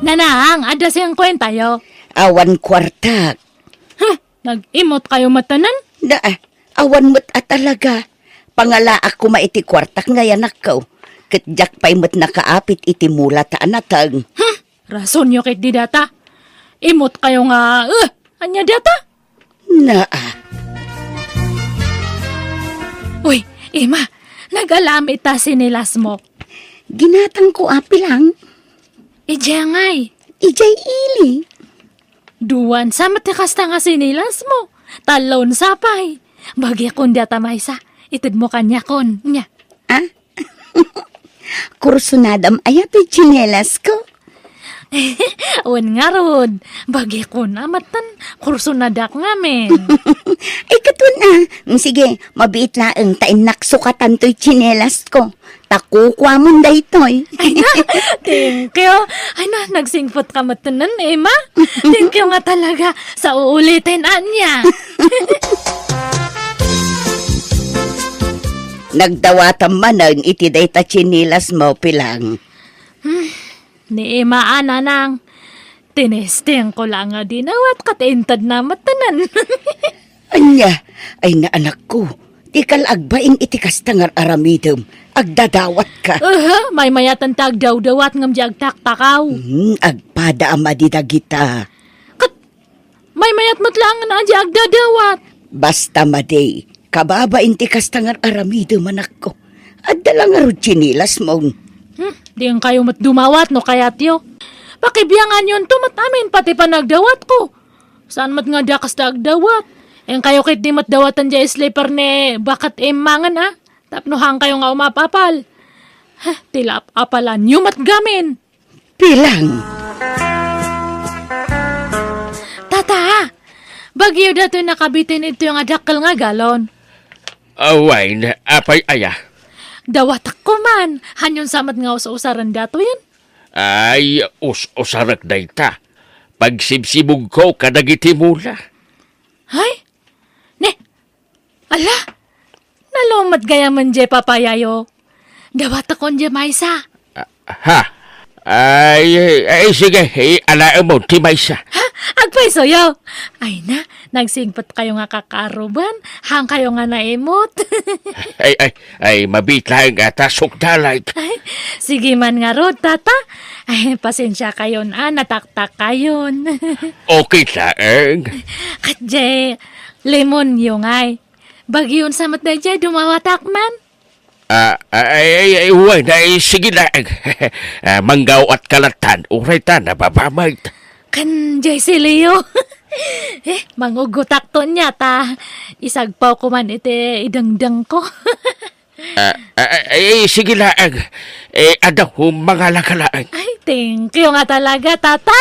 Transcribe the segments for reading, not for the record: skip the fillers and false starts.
Nanang, ada siyang kwenta yo. Awan kwarta. Nag-imot kayo matanan? Awan mo't talaga. Pangala ako maiti kwartak ngayon ako. Katjak pa'y mo't nakaapit iti mula ta anatang. Rason nyo kit di data. Imot kayo nga, anya data? Uy, Ima, nag-alam ita sinilas mo. Ginatang ko api lang. Ijay ngay. Ijay ili. Duwan sa matikas nga sinilas mo. Talon sapay. Bagi akong data maysa. Itid mo kanya kon. Nya. Kursunadam ayat chinelas ko. Wan nga rod. Bagi ko na matan. Kursunadak ngamin. Katun Sige, mabiit laeng tain naksukatan to'y chinelas ko. Takukwa mo da ito'y. Ay na, thank you. Ay na, nagsingpot ka matanan, Emma. Thank you nga talaga sa uulitin anya. Nagdawatam manang iti day ta chinilas mo pilang. Ni Emma ananang. Tinesting ko lang nga dinawat katintad na matanan. Anya, ay na anak ko. Di kalagbaing iti kastangar aramidem. Agdadawat ka. May mayatan tag daw-dawat ngam di agtak-takaw. Agpada ama di dagita. May mayat matlang na di agdadawat. Basta maday, kababa inti kastangar aramidem anak ko. Adala nga ro chinilas mo. Di ang kayo mat dumawat no kayat yo. Pakibiyangan yun to matamin pati pa nagdawat ko. Saan mat nga dakas da agdawat? Ang kayo kit di mat dawatan di sleeper ne bakat emangan Tapnohang kayo nga umapapal. Tilap apalan nyo mat gamin. Pilang? Tata, bagyo dato nakabitin ito yung adakal nga galon. Away na apay aya. Dawatak ko man. Hanyon samat nga usaran dato yan. Ay, usarak day ta. Pagsibsibog ko kadagiti mula. Ay? Ala? Nalomat gaya man je papayayo. Dawat akong je maysa. Ay, sige. Alaan mo, ti maysa. Agpaiso yo. Ay na, nagsingpat kayo nga kakaruban. Hang kayo nga naimot. ay, mabitlaing ata sukdalay. Sige man nga rod, tata. Ay, pasensya kayon, nataktak kayon. Okay laeng. Katje, lemon yung ay. Bagyon sa matadya, dumawatak man. Uwan, sige laeng. Manggaw at kalatan, uray ta, nababamay. Kan jay si Leo. Mangugutak to niya ta. Isagpaw ko man ite idangdang ko. Sige laeng. Ada mga lakalaeng. Ay, thank you nga talaga, tata.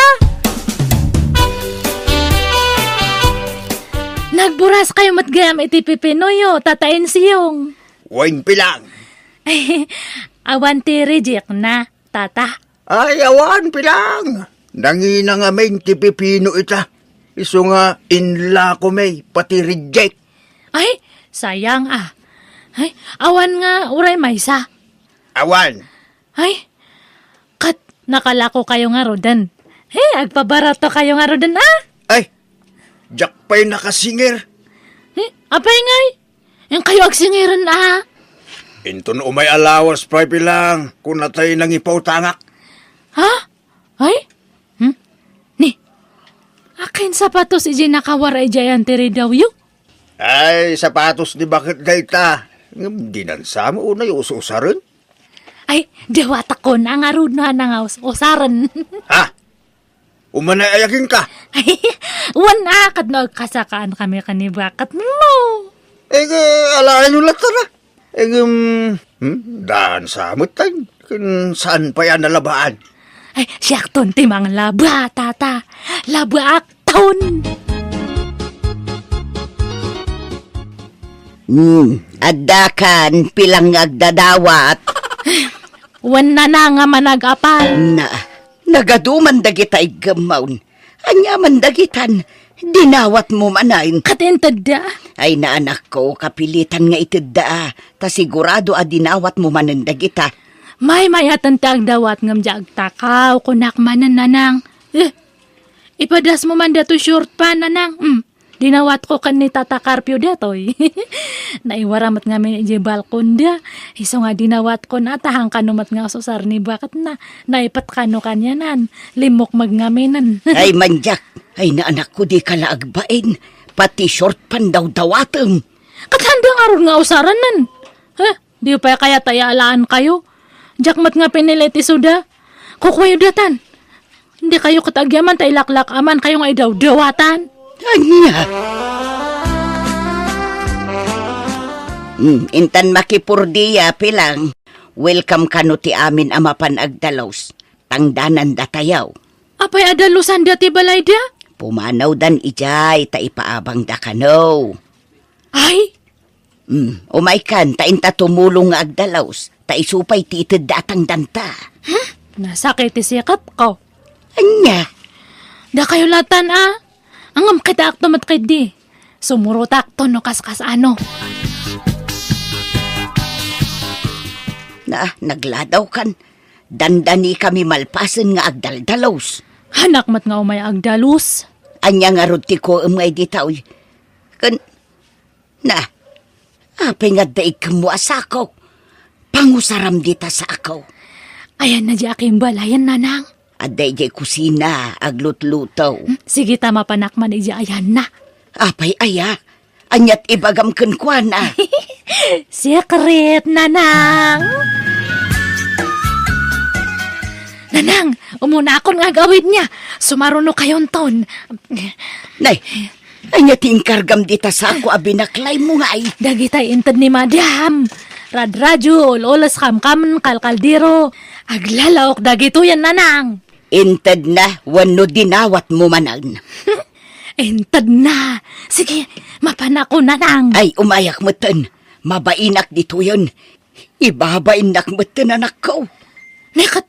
Nagburas kayo matgayam iti pipinoyo, tatain siyong. Wain pilang. Ay, awan ti reject na, tata. Ay, awan pilang. Nangina nga may ti pipino ita. Iso nga inla ko may pati reject. Ay, sayang Ay, awan nga uray maysa. Awan. Ay, kat nakalako kayo nga rodan. Agpabarato kayo nga rodan Ay, jak pa'y nakasinger. Apay ngay, yung kayo agsingiran Into no may allowance pa pilang kung natay nang ipautangak. Ay? Ni, akin sapatos iji nakawaray jayan tiri daw yung? Ay, sapatos di bakit dayta. Dinansa mo unay usaran. Ay, dawat ako na nga rod na nga usaran. Umanay ayakin ka. Ay, wana kat nagkasakaan kami kanibakat mo. Alaan nyo lang na. Daan sa amot tayo. Saan pa yan nalabaan? Ay, siyak ton timang laba, tata. Laba akton. Adakan pilang agdadawat. Wana na nga manag-apal. Nagaduman dagita igamaun. Anya man dagitan, dinawat mo manayin. Katintad da. Ay na anak ko, kapilitan nga itid da. Ta sigurado dinawat mo manan dagita. May mayatan ti agdawat ngam di agtakaw, kunak manan nanang. Ipadas mo man dato short pa nanang. Dinawat ko kan ni Tata Carpio datoy. Naiwaramat nga may balkon da. Iso nga dinawat ko na tahang kanumat nga susar ni bakat na. Naipat kano kanyanan. Limok magngaminan. Ay manjak, ay naanak ko di kalaagbain. Pati short pan daw dawatem. Kathandang aron nga usaran nan. Di pa kaya tayalaan kayo. Jakmat nga piniliti suda. Kukwayo datan. Hindi kayo katagyaman tailaklak aman kayo nga idaw dawatan. Anya. Intan makipurdiya pilang. Welcome kano ti amin amapan agdalaws. Tangdanan datayaw. Apay adalusan dati balay da? Pumanaw dan ijay ta ipaabang da kano. Ay? Umay kan ta inta tumulong nga agdalaws. Ta isupay ti ited datang danta. Nasakit ti sikat ko. Anya. Da kayo latan Angam kita akto mat kay di. Sumurot akto no kaskas ano. Nagladaw kan. Dandani kami malpasan nga agdaldalaws. Hanak mat nga umay agdalus. Anya nga ruti ko umay ditaw. Apay nga daig kamuasa ko. Pangusaram dita sa ako. Ayan na di aking balayan nanang. Aday jay kusina, aglut-lutaw. Sige tama panakman ija ayan na. Apay aya, anyat ibagam kenkwana. Secret, nanang. Nanang, umuna akong nga gawin niya. Sumaruno kayon ton. Nay, anyat ingkargam dita sa ako abinaklay mo nga ay. Dagitay intad ni madam. Radradyo, lolas kam-kam, kalkaldiro. Aglalaok dagito yan, nanang. Intad na, wano dinawat mo manan. Intad na. Sige, mapanako, nanang. Ay, umayak mo ten. Mabainak dito yun. Ibabainak mo ten, anak ko. Nekat,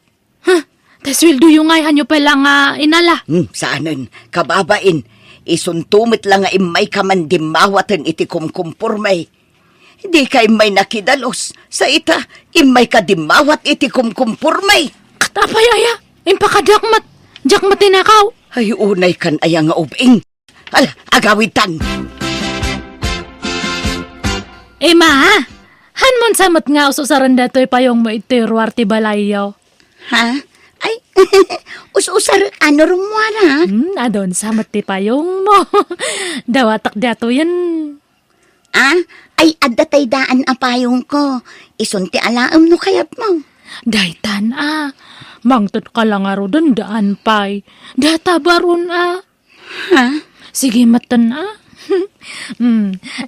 taswildo yung ngayon nyo palang inala. Saanan, kababain. Isuntumit lang nga imay kamandimawatan iti kumkumpurmay. Di ka imay nakidalos. Sa ita, imay kadimawat iti kumkumpurmay. Katapay aya, impakajakmat. Jakmat tinakaw. Ay, unay kan aya nga ubing. Agawitan. Ma, hanmon samat nga ususaran dato'y payong mo itiruar ti balayaw. Ha? Ay, us-usar, ano rumwara? Adon samat ti payong mo. Dawatak dato yan. Ay, adatay daan apayong ko. Isunti alaam no kayat mo. Daytan mangtot ka lang aro dun daan pay. Data baron Ha? Sige matan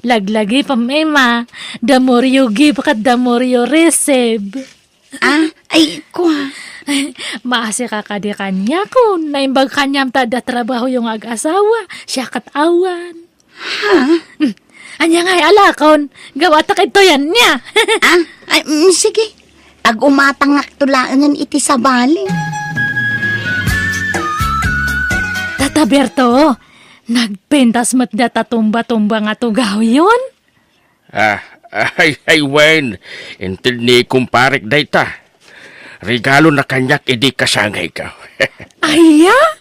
Laglagi pa ma. Damoryo give kat damoryo receive. Ay, kwa. Maasi ka kadi kanya kun. Naimbag kanyam tada trabaho yung ag-asawa. Siya kat awan. Ha? Anya nga'y alakon. Gawatak ito yan niya. Ay, sige. Ag umatangak tulangan iti sa bali. Tata Berto, nagpentas mat data tumba-tumba nga tugaw yun? Ay, Wayne. Intil ni kumparik dayta. Regalo na kanyak idi kasangay ka. Aya?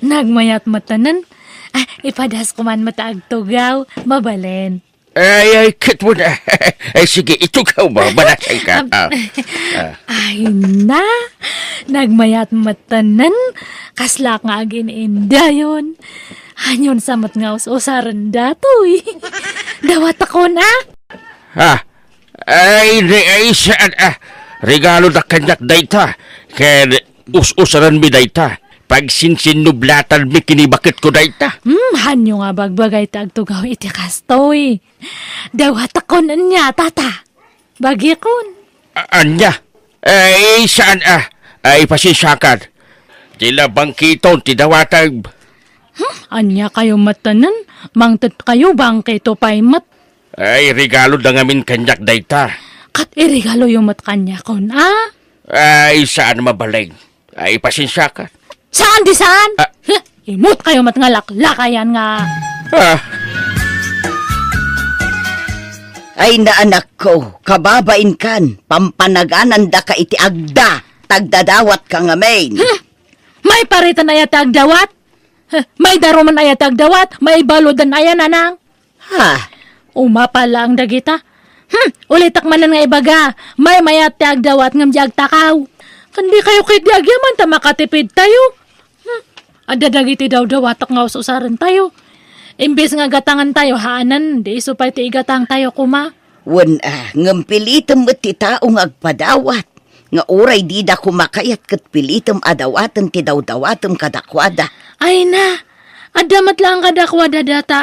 Nagmayat matanan. Ipadas ko man mataag tugaw, mabalen. Ay, kit mo na. Ay, sige, itugaw mo. Banasay ka. Ay na, nagmayat matanan. Kasla nga agin inda yun. Hanyon samat nga usaran datoy. Dawat ako na. Ay, saan regalo na kanyak dayta. Kaya usaran mi dayta. Pag sinsinublatan mi kinibakit ko dayta. Hanyo nga bagbagay tagtugaw iti kastoy. Dawat ako na niya, tata. Bagikon. Anya? Ay, saan Ay, pasisyakan. Tila bangkiton, tidawatag. Anya kayo matanan? Mangtat kayo bangkito pay mat. Ay, regalo na ngamin kanyak dayta. Kat irigalo yung mat kanya kon, Ay, saan mabaling? Ay, pasisyakan. Saan di saan? Imut kayo mat nga laklakayan nga. Ay na anak ko, kababain kan, pampanaganan da ka iti agda, tagdadawat ka nga main. May paritan aya tagdawat? May daruman aya tagdawat? May balodan aya nanang? Ha? Umapala ang dagita. Ulitak manan nga ibaga. May mayat tagdawat ngam diag takaw. Kandi kayo kay diagyaman ta makatipid tayo. Ada dagiti daw dawatak nga ususaran tayo. Imbes nga gatangan tayo haanan, di isupay ti igatang tayo kuma. Wan ngam pilitem met ti taong agpadawat. Nga uray di da kumakayat kat pilitem adawatan ti dawdawatem kadakwada. Ay na, adamat lang kadakwada data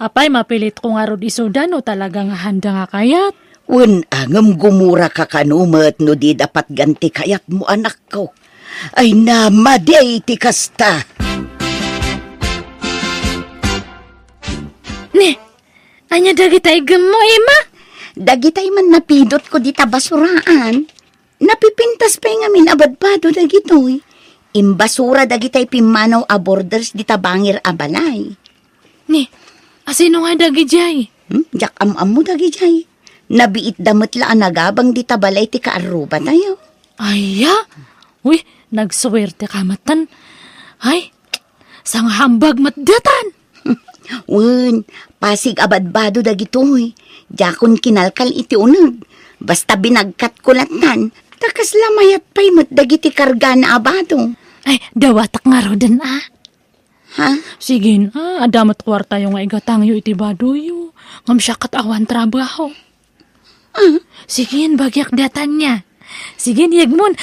Apay mapilit ko nga rod isudan o talagang handa nga kayat. Wan ngam gumura ka kanumet no di dapat ganti kayat mo anak ko. Ay na maday ti kasta. Ne, anya dagitay mo, Ima? Dagitay man napidot ko dita basuraan. Napipintas pa nga minabadpado dagitoy. Imbasura dagitay pimanaw a borders dita bangir a balay. Ne, asino nga dagijay? Jak am-am mo dagijay. Nabiit damit la nagabang dita balay ti kaaruba tayo. Aya, uy, nagswerte ka matan. Ay, sang hambag matdatan. Wen, pasig abadbado dagitoy. Jakon kinalkal iti unag. Basta binagkat kulatan, takas lamayat pa'y mat dagiti karga na abado. Ay, dawatak nga rodan Ha? Sige adamat kwarta yung nga igatangyo iti baduyo. Ngam siya katawan trabaho. Sige, bagyak datan niya. Sige, yagmon.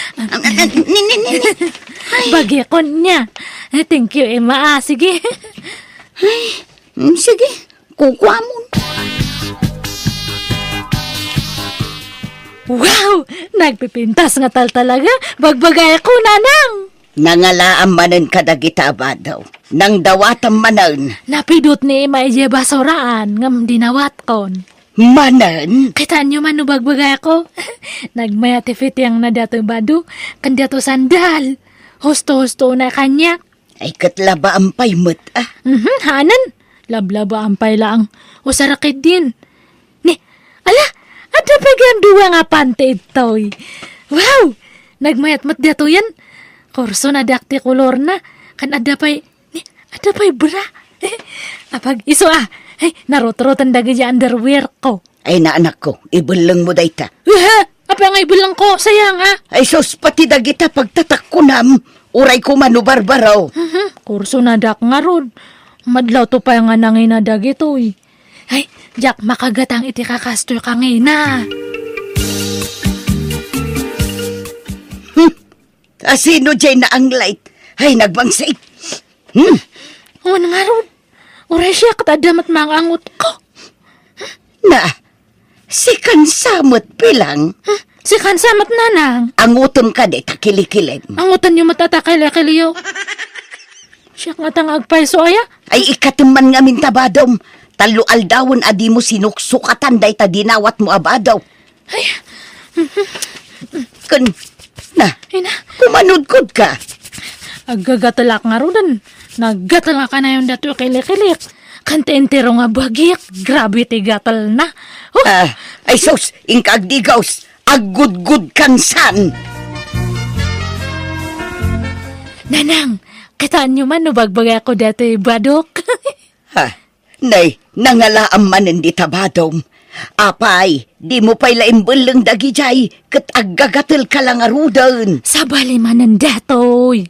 Ni. Bagyakon niya. Thank you, Emma. Sige. Sige, kukuha mo. Wow! Nagpipintas nga talaga. Bagbagay ko, nanang. Nangalaam manen kadagita abadaw. Nang dawatam manen. Napidot ni Emma ije basuraan. Ngam dinawat kon. Manen? Kita nyo man no bagbagay ko. Nagmayatifit yung nadato badu. Kandato sandal. Husto-husto na kanya. Ay katlaba ampay met Hanan. Lablaba ampay lang. O sarakit din. Ni, ala, ada pa yung duwa nga pante itoy. Wow! Nagmayat-mat dato yan. Korso na dakti kolor na. Kan ada pa'y, ni, ada pa'y bra. Apag iso ay, narot-rotan dagi yung underwear ko. Ay na anak ko, ibulang mo dayta. Apa nga ibulang ko, sayang Ay sos pati dagita pagtatak ko nam. Uray ko manu barbaraw. Kurso na dak nga rod. Madlaw to pa yung nangin na dagitoy. Ay, Jack, makagatang iti kakastoy ka ngayon na. Asino dyan na ang light? Ay, nagbangsay. O nga rod. Uray siya katadamat mangangot ko. Na, si kansamot pilang. Si kansamat nanang. Angutom ka de, takilikilim. Angutan niyo matatakay-lakiliyo. Siya nga tang agpaiso aya. Ay ikatiman nga mintabadom. Talo aldawon adi mo sinuksukatan day ta dinawat mo abadaw. Ay, Na, kumanudkod ka. agagatalak nga rodan. Naggatalak ka na yung dato kilik-kilik. Kante entero nga bagik. Grabe ti gatal na. Ay sos, ingkagdigaws. Agud-gud kansan. Nanang, kitaan niyo man no bagbagay ako dati badok. Nay, nangalaam manen di tabadom. Apay, di mo pa'y laimbulang dagijay, kat aggagatil ka lang arudan. Sabali manan datoy.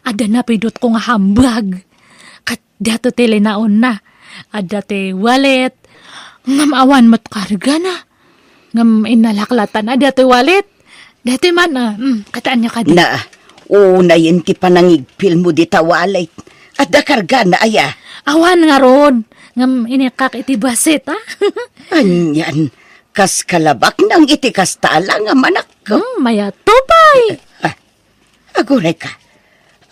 Ada na pidot ko nga hambag. Kat dato tilinaon na. Ada te wallet. Ngam awan mat karga na. Ngam inalaklatan na dato wallet. Dati man kataan niya ka di. Na, una yun ti panangigpil mo di tawalit. At dakarga na aya. Awan nga rod. Ngam inikak iti basit Anyan, kas kalabak nang iti kastala nga manak ko. Maya topay. Aguray ka.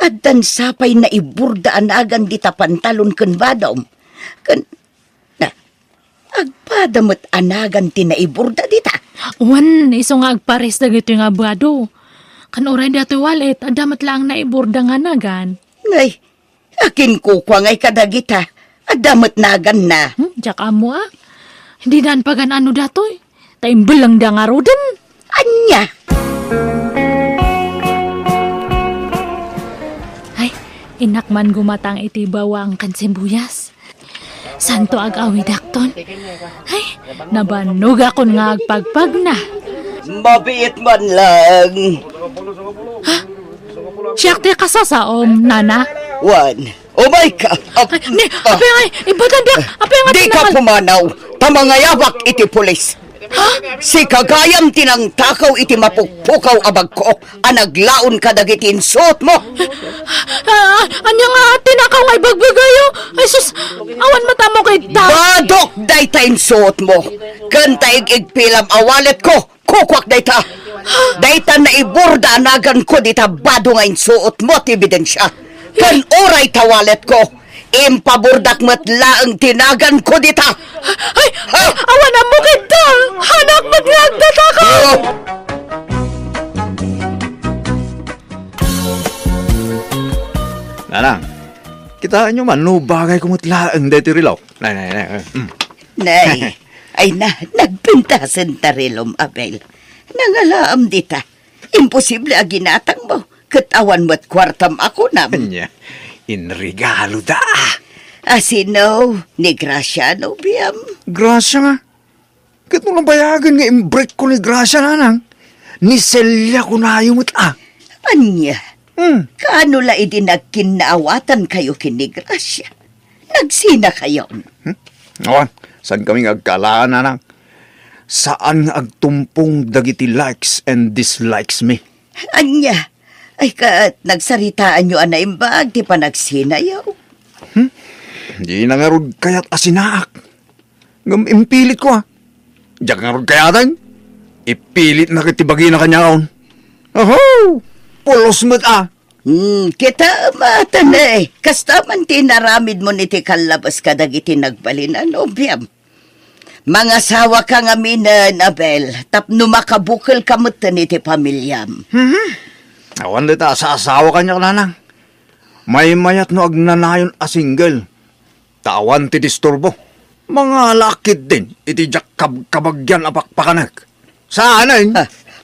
At dan sapay na iburda anagan di tapantalon kun badom. Agpadamot anagan ti na iburda di ta. Wan, iso nga agpares na gito nga bado. Kan oray dato wallet, adamat lang na iburda nga nagan. Nay, akin kukwangay kadagita. Adamat nagan na. Diyak amo Hindi daan pagan ano datoy. Taimbel lang da nga roden. Anya? Ay, inakman gumatang iti bawang kansembuyas. Santo ag-awi dakton. Ay, nabanog akon nga agpagpag na. Mabiit man lang. Siyak te kasasaom, nana. One. Oh my God. Ni, apay ay, ibatan da. Apay nga Di ka pumanaw. Tamangayawak iti pulis. Si kagayam tinang takaw iti mapukpukaw abag ko. Anaglaon ka dagitin suot mo. Anya nga tinakaw nga ibagbagayo. Ay sus, awan mata mo kay ta. Badok daytayin suot mo. Kanta igpilam awalet ko. Kukwak dayta. Dayta na iburda anagan ko dita bado nga suot mo ti ebidensya. Kan oray tawalet ko. Impaburdak matlaang tinagan ko dita. Ay, awan na mo kita. Hanak maglagdata ka. Nanang, kitaan nyo man, no bagay kumutlaang dito rilaw. Nay. Nay, ay nagpintasan tarilom, Abel. Nangalaam dita. Imposible aginatang mo. Katawan mo't kwartam ako nam. Anya, inregalo da. Asino, ni Graciano, biyam. Grasya nga. Kat mo lang bayagan nga imbreak ko ni Grasya, nanang. Ni Celia ko na yung Anya, kaano la idi nagkinaawatan kayo kini Gracia? Nagsina kayo. Awan, saan kaming agkalaan, nanang? Saan nga agtumpong dagiti likes and dislikes me? Anya, ay kat nagsaritaan nyo anaimbag, di pa nagsinayaw. Di na nga rod kayat asinaak. Ngam impilit ko Diyak nga rod kayatan. Ipilit na kitibagi na kanyaon. Oho! Pulos mo't Kita mata na Kasta man tinaramid mo niti kalabas kadagiti nagbalinan, obyam. Mga sawa ka nga minan, Abel. Tapno makabukal kamot niti pamilyam. Awan dita, sa asawa kanya nanang. May mayat no agnanayon a single. Tawan ti disturbo. Mga lakit din, iti jak kabagyan apakpakanak. Saan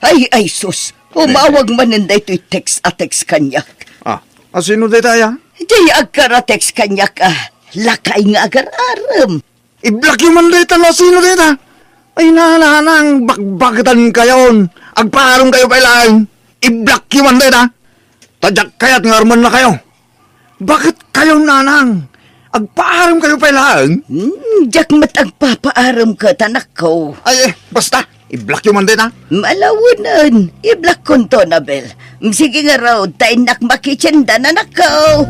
Ay, sus. Umawag maninday to'y text kanyak. Asino dita ya? Di agkara text kanyak lakay nga agar-aram. I-block yung man dita no, sino dita? Ay nanang, bagbagatan kayon. Agparong kayo pailaan. I-block yung man dita. Tadyak kaya't ngarman na kayo. Bakit kayo nanang? Agpaaram kayo pailaan? Diyak mat agpapaaram ka, tanak ko. Ay, basta. I-block yung man dita. Malawanan. I-block ko to, Nabel. Sige nga raw, tayo nakmakitsenda na nakaw.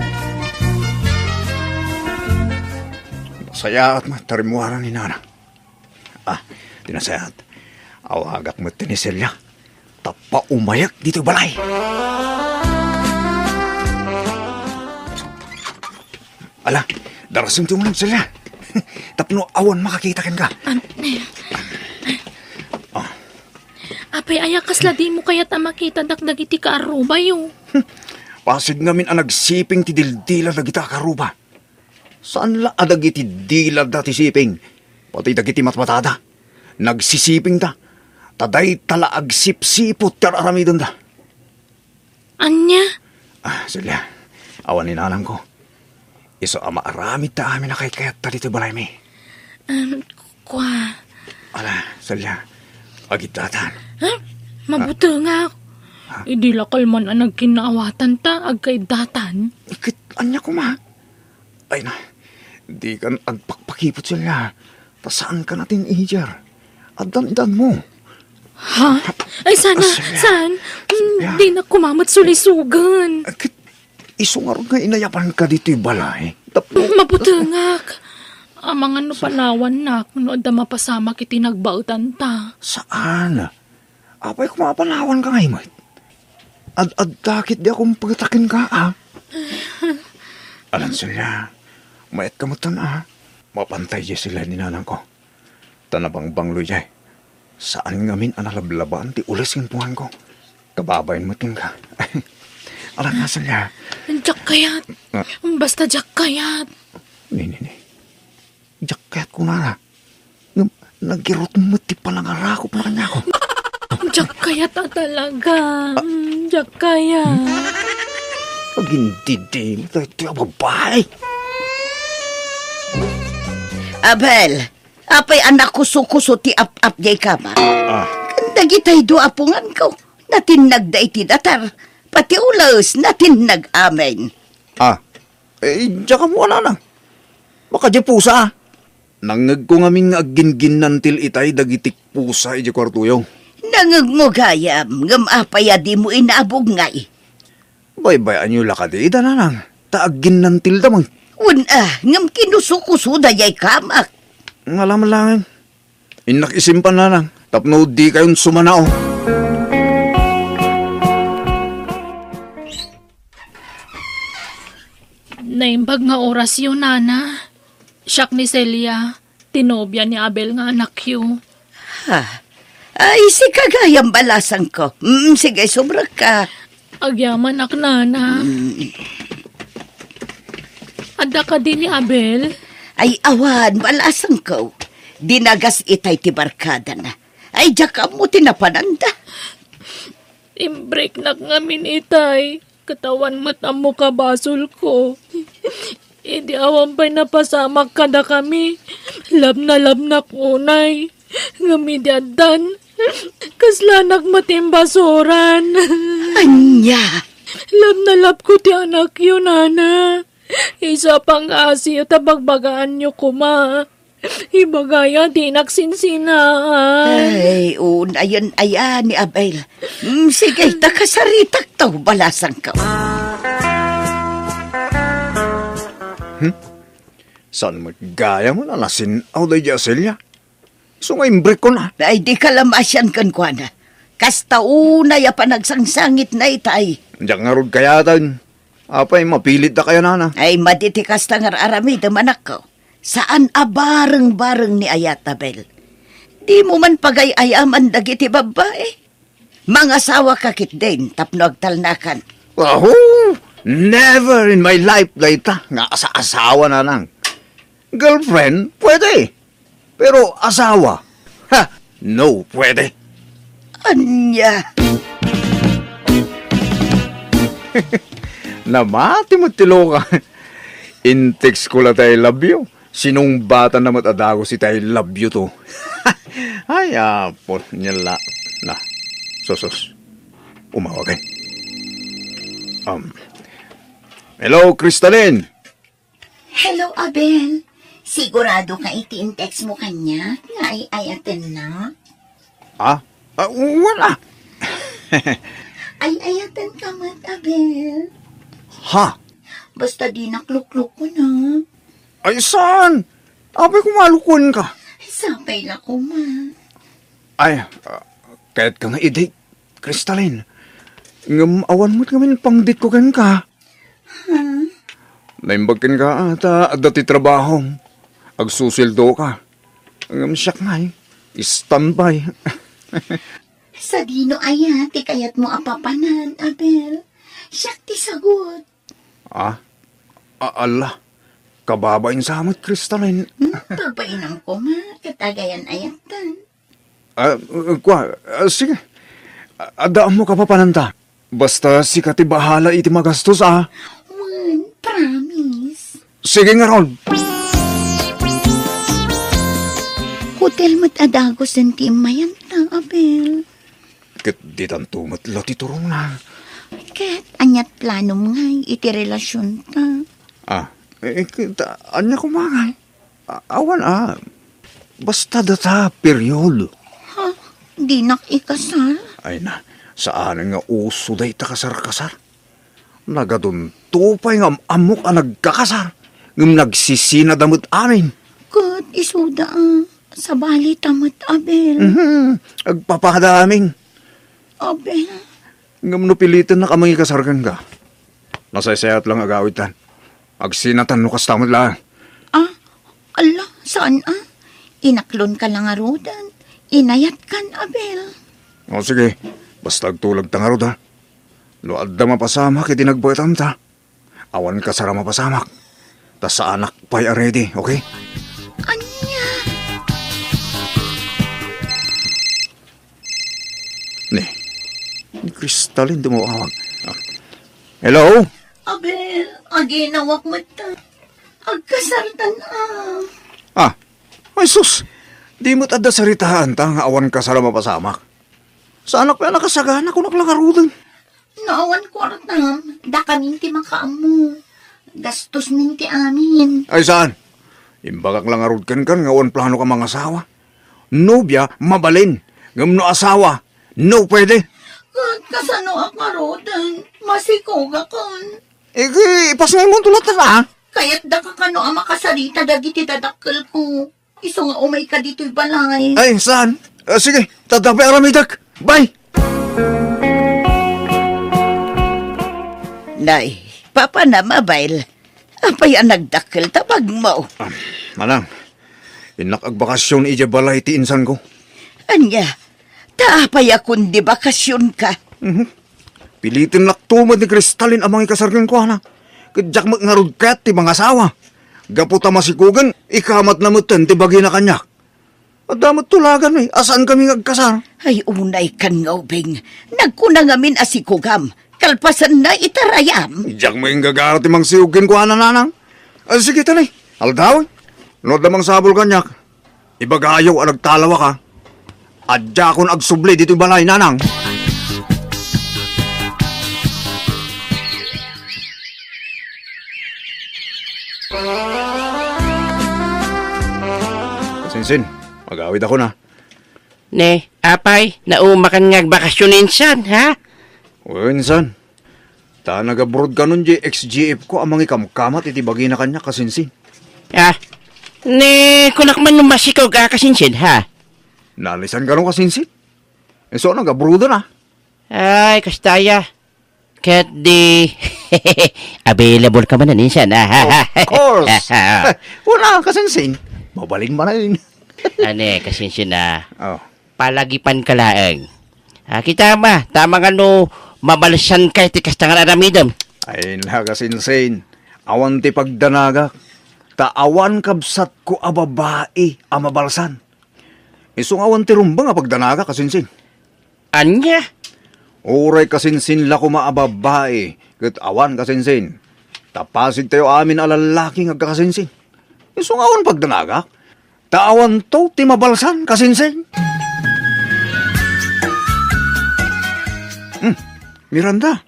Saya at matarimuara ni Nana. Tinasayat. Awagak mo tiniselya. Tapa umayak dito balay. Ala, darasong tumulang sila. Tapno awan makakita ka. Apay ayakas la di mo kaya makita dakdag iti kaaruba yo. Pasid ngamin ang nagsiping ti dildila na kita karuba. Saan la adag iti dilag dati siping? Pati dagiti matmatada. Nagsisiping ta. Taday tala agsip-sipot tararamidon da. Anya? Silya, awan ni nanang ko. Iso ama aramid ta amin na kay kayat ta dito balay mi. Kwa? Ala, Silya, agitatan. Mabuti nga. Idi lakal man ang nagkinaawatan ta, agkaidatan. Ikit, anya ko ma. Ay na, di kan agpakpakipot sila. Ta saan ka natin ijar? Adan-dan mo. Ha? Ay sana, saan? Di na kumamat sulisugan. Ikit, isungarod nga inayapan ka dito yung balay. Mabuti nga. Amang ano panawan na, no da mapasama kiti nagbautan ta. Saan? Apay kumapanawan ka ngayon, mate. Ad-dakit di akong pagtakin ka, Alam sila, mayat kamutan, Mapantay di sila ni nanang ko. Tanabang banglo di. Saan ngamin analablaban ti ulas yung puhan ko. Kababayin mo ka. Alam nga sila. Diyak kayat. Basta diyak kayat. Ni. Diyak kayat ko na. Nagirot mo ti palangarakop na kanya ko. Diyak kaya ta talaga. Diyak kaya. Pag hindi din, ito yung babae. Abel, apay anak kuso-kuso ti ap-ap jay kama. Dagitay do apungan ko. Natin nagda iti datar. Pati ulas natin nag-amen. Diyan ka mo na. Baka di pusa. Nangag ko ngamin agin-gin nantil itay dagitik pusa iti kwartuyo. Nangag mo gayam, ngam apaya di mo inaabog ngay. Baybayan nyo lakadi, dananang. Taagin nantil damang. Ngam kinusukuso dayay kamak. Ngalam lang. Inak isimpan na lang. Tapno di kayong sumanao. Naimbag nga oras yun, nana. Siyak ni Celia. Tinobya ni Abel nga anak yun. Ay, si kagayam balasan ko. Sige, sobra ka. Agyaman ak, nana. Ada ka din ni Abel? Ay, awan, balasan ko. Dinagas itay ti barkada na. Ay, jaka mo tinapananda. Imbreak nak ngamin itay. Katawan matamo ka basol ko. Hindi awan pa'y napasamak ka na kami. Lab na kunay. Ngamidadan. Kaslanak matimbasoran. Anya. Lab ko ti anak yun, nana. Isa pang asiyo tabagbagaan nyo kuma. Ibagaya di naksinsinaan. Ay, ayan ni Abel. Sige, takasaritak to, balasan ka. Saan maggaya mo na nasin aw day Celia? So ngayon break ko na. Ay, di ka lamasyan kan kwa na. Kasta unay pa nagsangsangit na itay. Diyan nga rod kayatan. Apay, mapilit na kayo nana. Ay, maditikas ta nga aramid ang anak ko. Saan abareng-bareng ni Ayat Abel? Di mo man pagay-ayaman dagiti babae. Mga sawa kakit din, tapno agtalnakan. Never in my life dayta nga asawa na nang. Girlfriend, pwede. Pero asawa, no, pwede. Anya. Namati mo tilo ka. In-text ko lang tayo love you. Sinong bata na matadago si tayo love you to. Ay, po, nyala. Na, sos. Umawag eh. Hello, Crystalline. Hello, Abel. Sigurado ka iti-text mo kanya? Nga ay-ayatin na? Wala. Ay-ayatin ka mat, Abel. Ha? Basta di nakluk-luk ko na. Ay, saan? Abay, kumalukon ka. Sapay lang ko, ma. Ay, kahit ka nga i-date, Crystalline. Awan mo't kami pang-date ko kan ka. Naimbagkin ka ata dati trabahong. Agsusildo ka. Siyak nga standby. Sa dino ayati kayat mo apapanan, Abel. Siyak ti sagot. Ala. Kababain sa amat, Crystalline. Pagpainam ko, ma. Katagayan ayatan. Sige. Adaan mo ka pa pananta. Basta si kati bahala iti magastos, Promise. Sige nga, Ron. Hotel mat adagos ang timayan na, Abel. Kat di tanto matla ti turong na. Ket, anyat plano mo nga iti relasyon ta. Anya kumangay. Awan, basta data periodo. Di ikasal? Ay na, saan nga uso day ta kasar-kasar? Nagadun tupay nga amok nagkakasar. Ngam nagsisinadamot amin. Kat, isuda sa bali tamot, Abel. Agpapadaming. Abel. Ngam napilitan na kamang ikasarkan ka. Nasaysayat lang agawitan. Agsinatan no kastamot lang. Ala, saan Inaklon ka lang arudan. Inayat kan, Abel. O sige, basta agtulag tangarod ha. Luad da mapasamak, iti nagbuetan ta. Awan ka sara mapasamak. Tas sa anak pa'y ready, okay? Anya? Crystalline, dumawawag. Hello? Abel, aginawak mo ta. Agkasartan Ay sus, di mo't adda saritahan ta nga awan ka sa mapasamak. Sa anak pa nakasagana kung naklakarudan. Naawan ko artam. Da kaming ti makaamu. Gastos minti amin. Ay saan? Imbagak lang arudkan kan nga awan plano ka mga asawa. Nobya, mabalin. Ngamno asawa, no pwede. Kasano ak marodan. Masikoga kon. Ipasngay mo tulad na. Kaya't da ka kano ang makasarita dagiti dadakkel ko. Iso nga umay ka dito'y balay. Ay, saan? Sige, tatapi aramidak. Bye! Nay, papa na mabayl. Apay ang nagdakkel tabag mo. Manang, inakagbakasyon ija balay ti insan ko. Anya, taapay akong di bakasyon ka. Pilitin laktumad ni Crystalline amang ikasargan ko, ana. Kadyak magngarudkat ti mga asawa. Gaputa masikugan, ikamat na mutan ti bagi na kanyak. At damat tulagan asaan kami ngagkasar? Ay, unay kan nga ubing. Nagkuna ngamin asikugam. Kalpasan na itarayam. Diyak mo yung gagara ti mang siugin ko, ana nanang. Sige tanay, aldaw. Nood namang sabol kanyak. Ibagayaw ang nagtalawa ka. At jakon agsubli dito balay, nanang. Sinsin, mag-awid ako na. Ne, apay, naumakan nga bakasyon insan, ha? O, insan. Ta nag-abroad ka nun, ex-GF ko, amang ikamkamat, itibagi na kanya kasinsin. Ne, kunak man numasikaw ka kasinsin, ha? Nalisan ka nung kasinsin. So, nag-abroad na. Ay, kastaya. Kat di... available ka man na insan, ha? Of course. Wala, kasinsin. Mabaling man na yun. Ane, kasinsin na. Oh. Palagipan ka laeng. Kita ma, tama nga no, mabalasan ka iti kastangan aramidam. Ay na kasinsin. Awan ti pagdanaga. Taawan kabsat ko a babae a mabalsan. Isong awan ti rumbang a pagdanaga kasinsin. Anya? Uray kasinsin la kuma a babae. Kat awan kasinsin. Tapasid tayo amin a lalaki nga kasinsin. Isong awan pagdanaga. Taawan to ti mabalsan kasinsin. Miranda,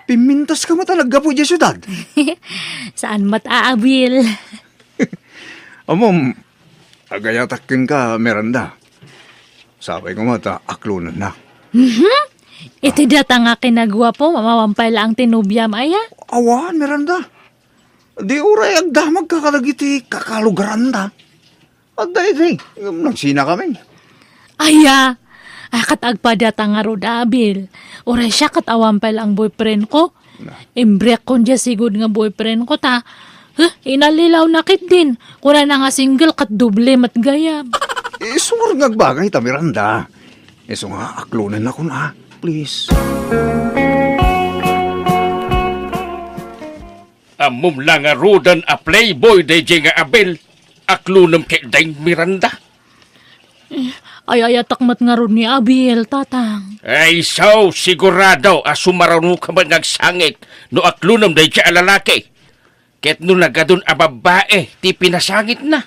pimintas ka mata naggapo di syudad. Saan mataabil? Amom, agayatakin ka, Miranda. Sabay ko mata, aklunan na. Iti data nga kinagwa po, mamawampay lang tinubyam aya. Awan, Miranda. Di uray agdamag kakalagiti kakalugaran da. At dahil, nagsina kami. Aya, katagpadata nga ro dabil. Oray siya katawampay lang boyfriend ko. Imbrek ko dya sigod nga boyfriend ko ta. Inalilaw na kit din. Kuna na nga single kat duble matgayab. Isungar ngagbagay ta, Miranda. Iso nga, aklunan ako na. Please. Amom lang nga rodan a playboy DJ nga Abel. Aklunam kay Dine Miranda. Ay takmat nga ro ni Abil, tatang. Ay so, sigurado asumaraw ka man nagsangit no aklunam day siya lalaki. Ket no nagadun a babae, ti pinasangit na.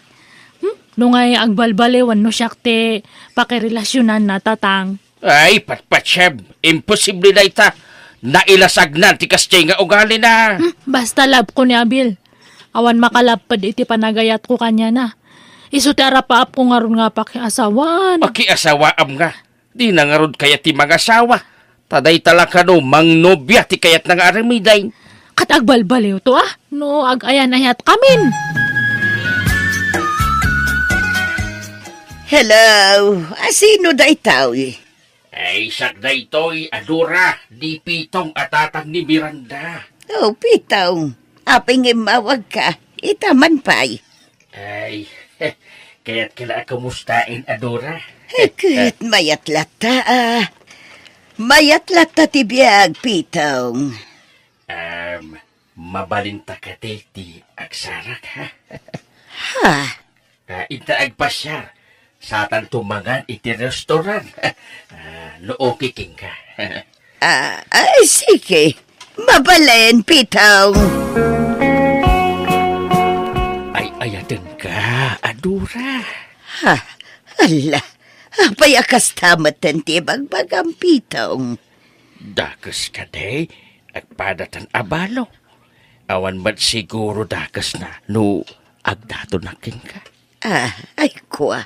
No ngay agbalbalewan no siyak te pakirelasyonan na, tatang. Ay, patpatseb, imposible na ita. Nailasag na ti kastay nga ugali na. Basta love ko ni Abil. Awan makalapad iti panagayat ko kanya na. Isutera pa ko nga ron nga pakiasawan. Pakiasawaam nga. Di na nga ron kaya ti mga asawa. Taday talaka no, mang nobya ti kayat nga aramiday. Katagbalbaliw to no agayan ayat kamin. Hello, asino da itaw? Ay, sakday to'y adura, di pitong atatang ni Miranda. Oh, pitaw. Aping imawag ka, itaman pa'y. Ay, kaya't kila kamustain, adura. Kat mayat lata Mayat lata ti biyag, pitaw. Mabalinta ka ti agsarak, ha? Ha? Ita agpasyar. Sa tan tumangan iti restaurant. Looki king ka. Ay, sige. Mabalayan, Pitong. Ay, ayadan ka, Adora. Ha, ala. Apay akas tamatan ti bagbagang Pitong. Dakas ka day, agpadatan abalo. Awan ba't siguro dakas na, no agdato nakin ka. Ay kwa.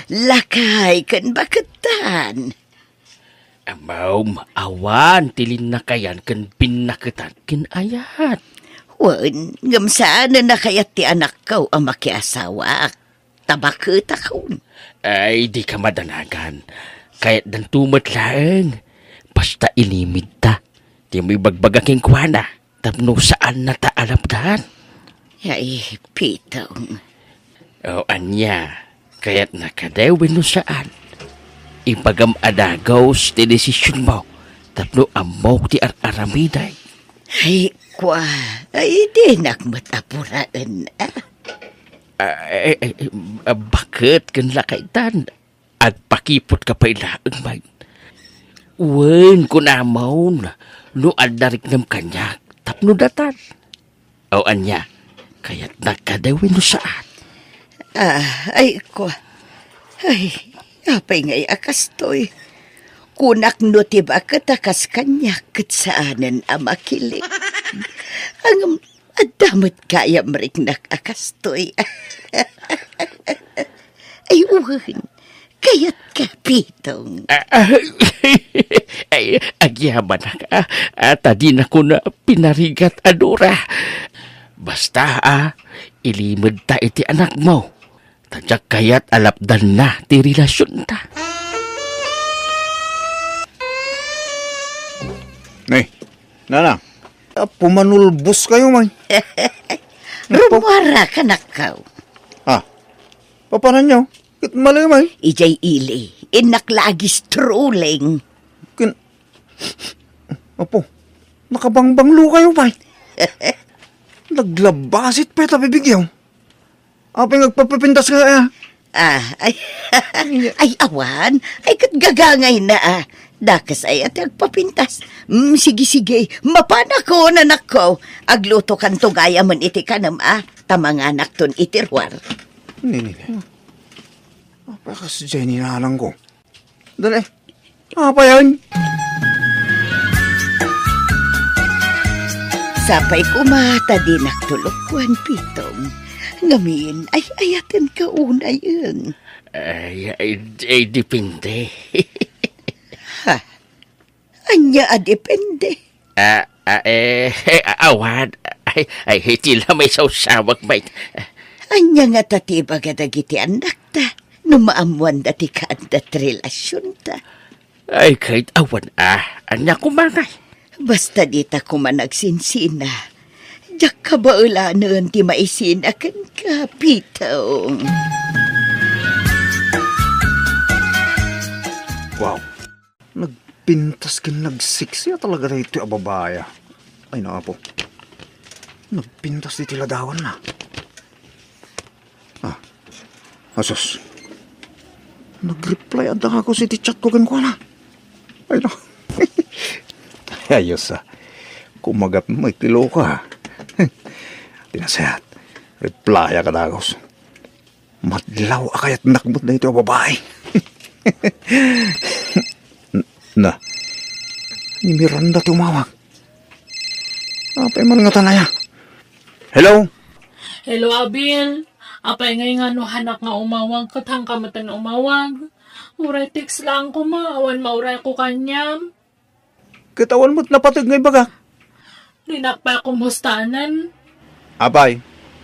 Lakay kan bakatan. Amaw, maawan, tilin na kayan kan pinakatan kin ayat. Wan, ngamsaan na kayat ti anak ko ang makiasawa. Tabakot akon. Ay, di ka madanagan. Kaya't dan tumat laeng. Basta ilimid ta. Di mo'y bagbagaking kuwana. Tapno saan na ta alapdan. Ay, Pitong. O, anya. Kaya't nakadewin no saan. Ipagam adagaw ti desisyon mo. Tapno amok ti aramiday. Ay, kwa. Ay, di nakmatapuraan. Bakit kan lakaitan? At pakipot ka pa ilaang may. Wen ko namaw na. No adarik ng kanya. Tapno datan. O anya. Kaya't nakadawin no saan. Ay, kwa. Ay, apay ngay akastoy. Kunak no tiba katakas kanya katsaanan amakilig. Ang adamot kaya marik nakakastoy. Ay, uwan. Kaya't ka, Pitong. Ay, agyaman na ka. Tadi na ko na pinarigat, Adora. Basta, ilimod ta iti anak mo. Tadyak kaya't alapdan na ti relasyon ta. Nay, nana. Pumanulbos kayo, may. Rumara ka nakaw. Papanan nyo? Kit mali, may. Ijay ili. Inaklagis trolling. Apo, nakabangbanglo kayo, may. Naglabasit pa ito bibigyaw. Apay nagpapapintas ka kaya. Ay awan. Ay katgagangay na Dakas ay at agpapintas. Sige, mapana ko nanak ko. Agluto kan tugaya man iti kanam tamanganak ton itirwar. Nini. Apay kasi dyan inahalang ko. Dali. Apa yan? Sapay kumata din agtulokwan, Pitong. Ngamin ay ayatin ka una yun. Ay, depende. Anya depende. Awan. Ay, hitila may sausawag, mate. Anya nga tatiba gadagiti anak ta. Numaamuan dati ka andat relasyon ta. Ay, kahit awan, anya kumanay. Basta dita ko man nagsinsina. Diyak ka ba ulanon ti maisinakan ka, Pitong? Wow. Nagpintas kin nagsiksya talaga na ito ababaya. Ay na po. Nagpintas di tiladawan na. Asos. Nag-reply ang ako si chat ko kan ko na. Ay na. Ayos kumagat mo itilo ka. Tinasayat. Reply ka dagos. Madlaw akayat nakmut na ito babae. Na. Ni Miranda tumawag. Apay man nga tanaya. Hello? Hello, Abil. Apay ngay nga no hanak nga umawag katang kamatan umawag. Uray text lang ko awan mauray ko kanyam. Katawan mo't napatag ngay baga. Dinak pa kumustanan. Apay,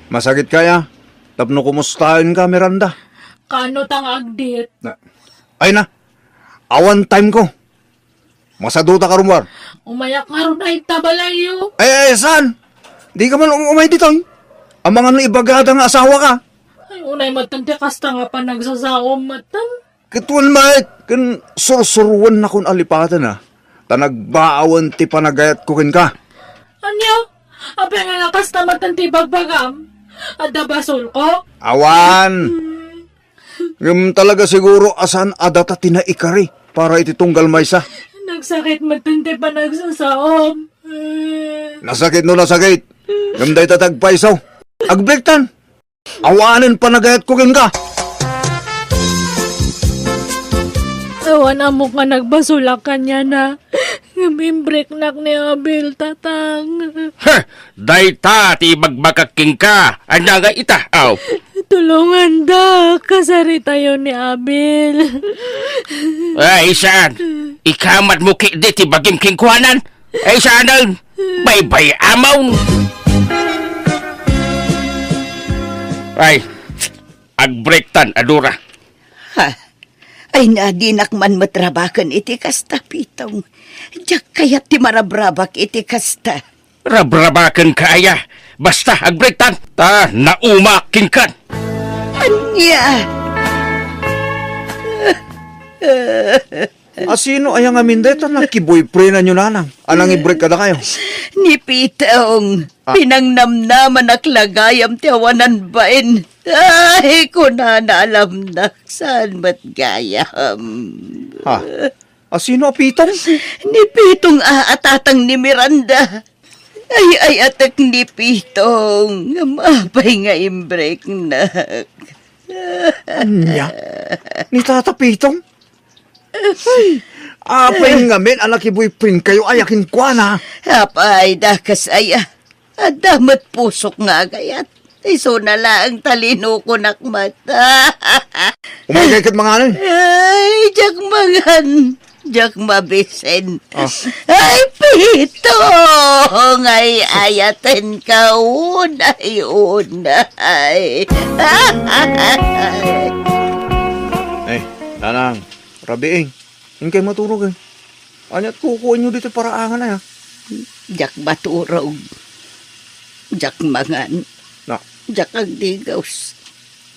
masakit kaya? Tapno kumustahin ka, Miranda? Kano tang agdit? Ay na, awan time ko. Masaduta ka rumwar. Umayak nga ron ay tabalayo. Ay, saan? Di ka man umay dito. Ang mga naibagada nga asawa ka. Ay, unay matante kasta nga pa nagsasaom matan. Kituan maik, kan sursuruan na kung alipatan Tanagbaawan ti panagayat ko kin ka. Anyo? Apay nga nakasta matante bagbagam. Ada basol ko? Awan! Talaga siguro asan adata tinaikari para ititunggal maysa. Nagsakit matindi pa nagsasaom. Nasakit no nasakit. Gamday tatagpaisaw. Agbrektan. Awanin pa nagayat ko ka. Awan amo ka nagbasulak kanya na. Ngamimbreak nak ni Abel, tatang. Ha! Dayta ti magbakaking ka. Anya nga ita, aw. Tulungan da, kasari tayo ni Abel. Ay, saan? Ikamat mo ki di ti bagim kingkuhanan. Ay, saan ang bay-bay amaw. Ay, agbrektan, adura. Ha? Ay nadinak man matrabakan iti kasta pitong. Diyak kayat ti marabrabak iti kasta. Rabrabakan kaya. Basta agbrektan. Ta, naumaking kan. Anya! Sino ay ang amindeta na kiboyfriend na nyo nanang? Anang i-break ka na kayo? Ni Pitong, pinangnamnaman naklagayam ti awanan bain. Ay, kuna na alam na saan ba't gayam. Sino apitong? Ni Pitong aatatang ni Miranda. Ay atak ni Pitong. Mapay nga imbreak na. Anya? Ni Tata Pitong? Apay nga men, anak i-boyfriend kayo ayakin kwa na. Apay, dakas aya. Adamat pusok nga gayat. Iso na lang talino ko nakmata. Umagay kat mga ano? Ay, jak mangan. Jak mabisen. Ay, Pitong! Ay, ayaten ka unay. Nanang, rabiing. Yung kayo maturog Anyat kukuha nyo dito paraangan na ya. Jak baturog. Jak mangan. Na, Jak ag digaws.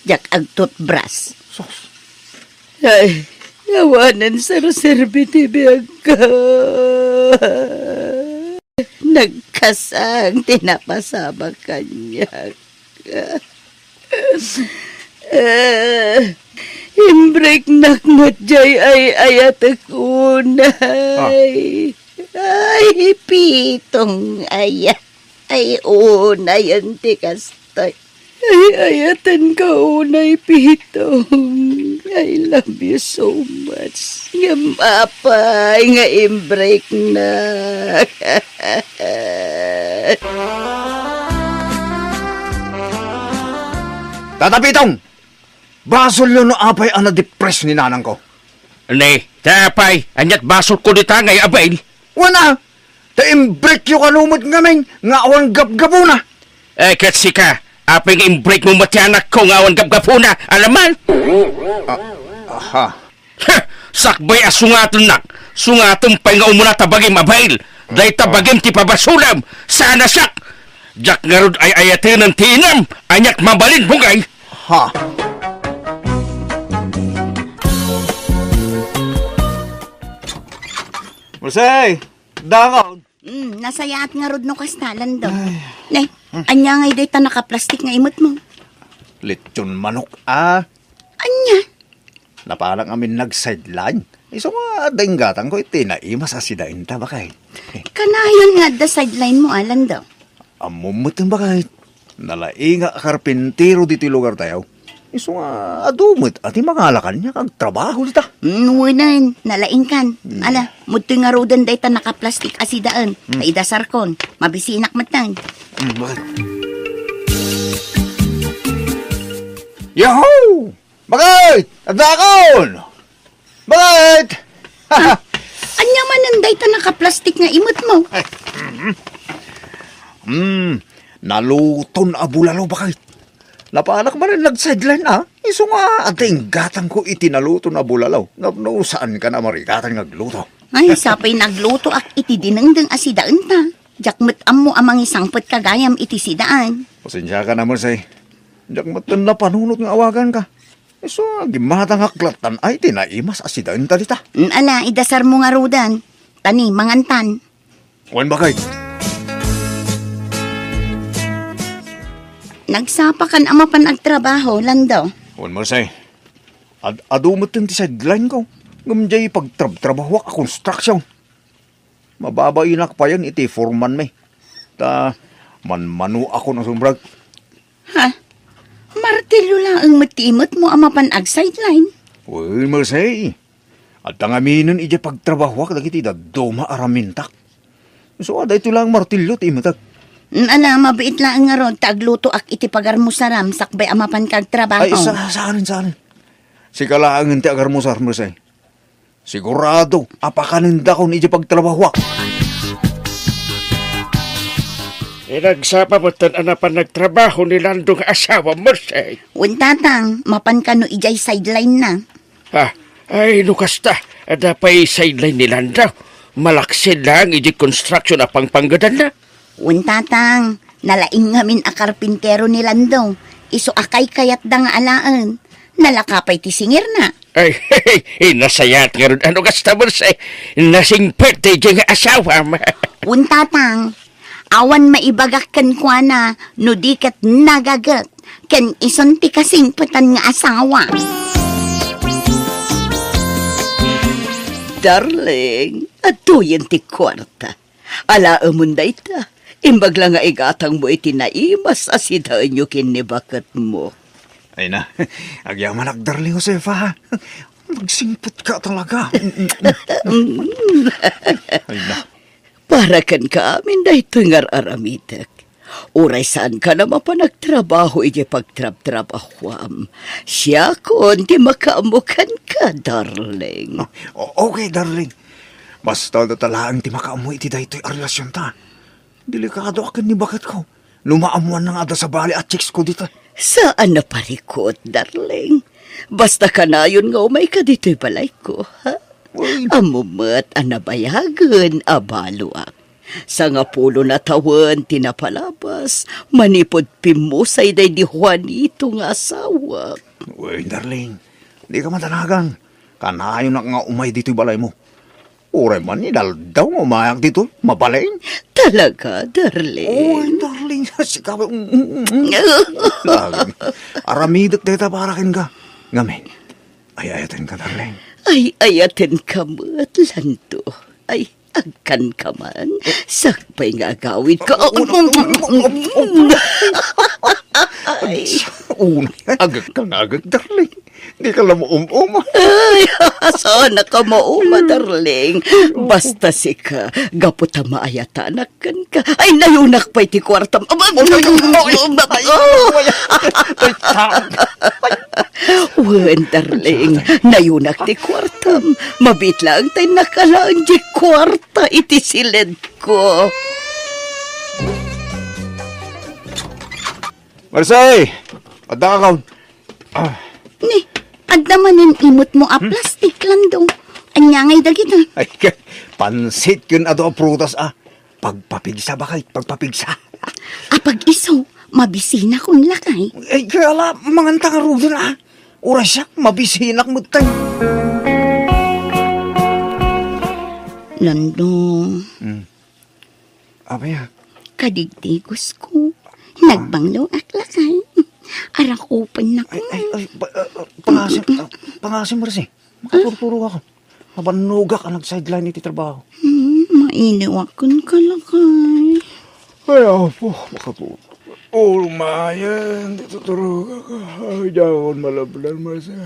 Jak ag toothbrush. sos. Ay, yawanan sa reserviti biyag ka. Nagkasang tinapasabag kanya. Imbreak naknot jay ay ayatak unay. Ay, Pitong ayat. Ay, unay ang tikastay. Ay, ayatan ka unay, Pitong. I love you so much. Nga mapay, nga imbreak na. Tata Pitong! Basol yun no apay ang na-depress ni nanang ko. Ni, tapay, anyat basol ko dita ngay abail. Wana! Ta-imbreak yung kanumot ngamin nga awang gap-gapo na. Eh, katsi ka, apay nga imbreak mo matianak ko nga awan gap-gapo na, alaman? Aha. Ha! Sakbay asungaton nak, sungaton pa'y nga umuna tabagim abail. Day tabagim ti pabasulam, sana sak. Jak nga rod ay ayatin ng tinam, anyak mabalin bungay. Ha. Masay! Dangaw! Nasayaat nga rod no kastalan do. Nay, anya nga iday ta nakaplastik nga imot mo. Lechon manok, Anya? Napalang amin nag-sideline. Iso nga, dainggatang ko itinaimas asidain ta bakay. Kanayon nga da sideline mo, alan do. Amumot ang bakay. Nalainga karpintero dito lugar tayo. Iso nga, adumot at imangalakan niya kag trabaho dita. Nuwinan, nalaing kan. Ala, mutoy nga rodan day ta nakaplastik asidaan. Kaidasarkon, mabisinak matan. Bakit? Yahoo! Bakit? Adakon! Bakit? Anya man day ta nakaplastik nga imot mo. Naluton abulalo bakit? Napaanak man ang nag-sideline Iso nga ating gatang ko itinaluto na bulalaw. No, saan ka na marikatan nagluto? Ay, sapay nagluto ak iti dinengdeng asidaan ta. Jakmet mo amang isangpot kagayam iti sidaan. Pasensya ka naman say. Jakmet na panunot ng awagan ka. Iso nga gimatang haklatan ay tinaimas asidaan talita. Ala, idasar mo nga rodan. Tani, mangantan. Wan bakay? Nagsapakan ama pan agtrabaho, landaw. Wan mo say. Adumot yung ti sideline ko. Ngamjay pagtrabaho ka construction. Mababainak pa yan iti forman may. Manmanu ako ng sumbrag. Ha? Martilyo lang ang matimot mo ang mapanag sideline. Uy, Marsay. At ang aminin ija pagtrabahwak dagiti daduma aramintak. So, ito lang martilyo ti imatag. Ana, mabait lang nga ron, tagluto ak iti pagar mo saram, sakbay ang mapankag trabaho. Ay, saan. Si kalaangin ti agar mo sa Marsay. Sigurado, apakaninda ko ni ija pagtrabahwak. Nagsapamatan anapan nagtrabaho ni Lando nga asawa mo, say. Tatang, mapankano ijay sideline na. Ay, nukasta. Adapay sideline ni Lando. Malaksin lang iji construction na pangpanggadan na. Tatang, nalaing ngamin a karpintero ni Lando. Iso akay kayat da nga alaan. Nalakapay ti singir na. Ay, nasayat nga rin. Ano kasta mo, say? Nasingpet iji nga asawa mo. Tatang, awan maibagak kan kwa na, no di kat nagagat, kan ison ti kasingpatan nga asawa. Darling, atuyen ti kwarta. Alaamon da ita. Imbag lang nga igatang mo iti naimas asidaan nyo kinibakat mo. Ay na, agyaman ak darling Josefa ha. Magsingpot ka talaga. Ay na. Para kan kaamin da ito ngar aramitek. Uray saan ka na mapanagtrabaho iti pagtrab-trabahwam. Siya kon di makaamukan ka, darling. Okay, darling. Basta datalaan ti makaamu iti daytoy a relasyon ta. Delikado akin ni bakat ko. Lumaamuan na nga da sa bali at chicks ko dito. Saan na parikot, darling? Basta ka na yun nga umay ka dito'y balay ko, ha? Amumat anabayagan abaluak. Sa nga pulo na tawan tinapalabas, manipod pimusay day di Juanito nga asawa. Uy, darling, di ka matanagan. Kanayon na nga umay dito'y balay mo. Uray man ni daw umayak dito, mabalain. Talaga, darling? Uy, darling, sikaw. Aramidot dito para kin ka. Ngamin, ayayatin ka, darling. Ay, ayatin ka mo't, Lando. Ay, agkan ka man. Sakpay nga agawid ka. Ay, agag ka nga, agag, darling. Di ka lang mo ay, sana ka mauma, darling. Basta si ka, gapot ang maayatanak ka. Ay, nayunak pa iti kwartam. Wen, darling, nayunak ti kwartam. Mabit lang tayo nakalaan di kwarta iti silid ko. Marsay! Adda ka kaun. Ni, adda manin imot mo a plastic Lando. Anyangay dagita. Ay, pansit yun ato ang prutas Pagpapigsa ba kayo? Pagpapigsa. Apag iso, mabisina kong lakay. Ay, kaya ala, mangantang arudo na. Oras siya, mabisinak mo tayo. Lando, Abaya. kadigdigos ko. Nagbanglo ak lakay. Arak open na ko. Ay, pangasim mo rin makapurpuro ako. Mabanuga ka nag-sideline iti trabaho. Mainiwakon ka lakay. Ay, po, makapuro. Mayan, dito turuga ka. Ay, dahon malablan mo siya.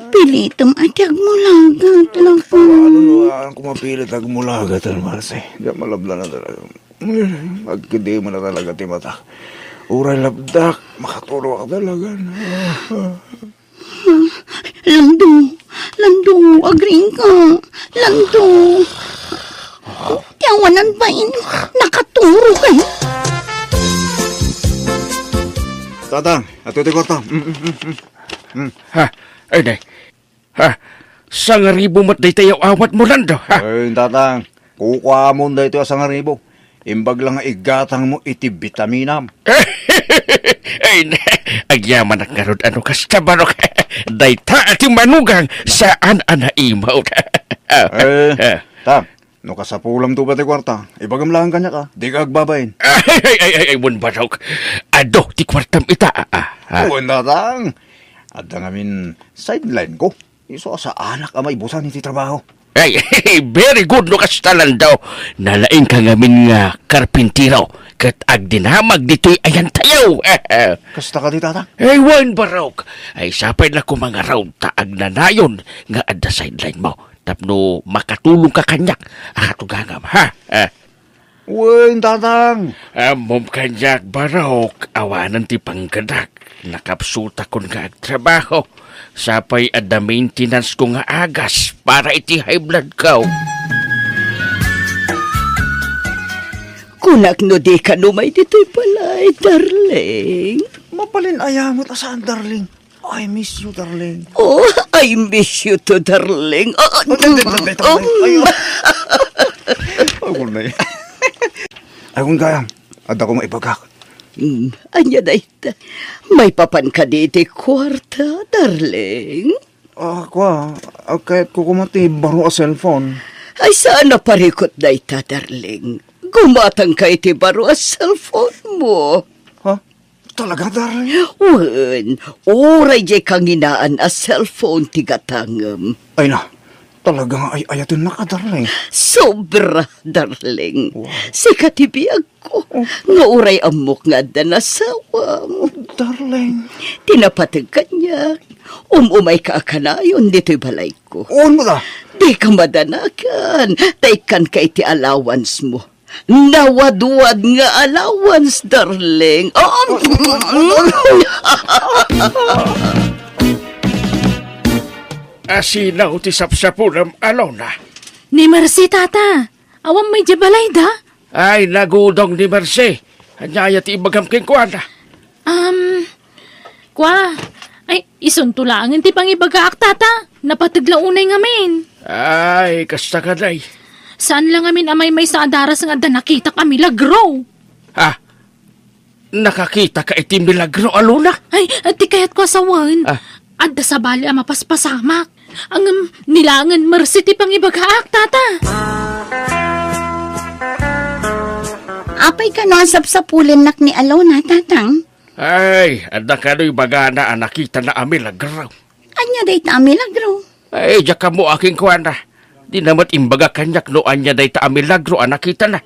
Pilitom atyag mo lagat lakay. Ano kumapilit ag mulagat ang Marse. Di malablan na talaga. Magkindi mo na talaga timata. Uray labdak, makaturo ka talaga. Lando, agring ka. Lando. Tiyawanan ba nakaturo ka? Tatang, ato iti kwarta. Ay, day. Sang ribo mo't day tayo awat mo, Lando, Ay, tatang, kukuha mo na ito asang ribo. Imbag lang igatang mo iti vitaminam. Ay, agyaman ang karod ano kasta barok. Dayta ati manugang saan anaimaw. Tam, no kasapulam to ba ti kwarta? Ibagam lang kanya ka, di ka agbabayin. Ay, mun barok. Ado, ti kwartam ita. Uwan tatang, at ang amin sideline ko. Iso sa anak amay busan iti trabaho. Ay, very good no kastalan daw. Nalaing ka ngamin nga karpintiro. Kat ag dinamag dito'y ayan tayo. Kasta ka di, Tatang? Ay, wan barok. Ay, sapay na ko mga raw taag nanayon nga adda sideline mo. Tapno makatulong ka kanyak. Akatugangam, ha? Wen, Tatang. Mom kanyak barok. Awanan ti panggadak. Nakapsuta ko nga ag trabaho. Sapay adda maintenance ko nga agas para iti high blood ka. Kunak no di ka numay dito'y balay, darling. Mapalin ayamot asaan, darling. I miss you, darling. Oh, I miss you too, darling. Ayun na eh. Ayun gayam. At ako maipagkak. Anya na ita. May papan ka diti kwarta, darling. Kahit ko kumati baro a cellphone. Ay, saan na parikot na ita, darling? Gumatang ka iti baro a cellphone mo. Ha? Talaga, darling? Wen, oray jay kang inaan a cellphone tigatangam. Ay na, talaga ay ayatin na ka, darling. Sobra, darling. Sikatibiyag ko. Nga oray amok nga da nasawa mo. Darling. Tinapatag ka niya. Umay ka akanayon dito'y balay ko. Uwan mo da? Di ka madanakan. Taikan ka iti allowance mo. Nawadwad nga allowance, darling. Asinaw ti sapsapulam alona. Ni Marcy, tata. Awang may jabalay da? Ay, nagudong ni Marce. Anyaya ti ibagam king kuana. Kwa. Ay, isuntulangin ti pangibagaak, tata. Napatagla unay ngamin. Ay, kasta ka day. Saan lang amin amay may sa adaras nga da nakita kami lagro? Ha? Nakakita ka iti milagro alona? Ay, di kaya't ko asawan. Adda sa bali ang mapaspasamak. Ang nilangan Marcy ti pangibagaak, tata. Apay ka no sapsapulin nak ni Alona, Tatang. Ay, anda ka no'y bagana ang nakita na milagro. Anya day ta milagro. Ay, diya ka mo aking kuana. Di namat imbaga kanyak no anya day ta milagro ang nakita na.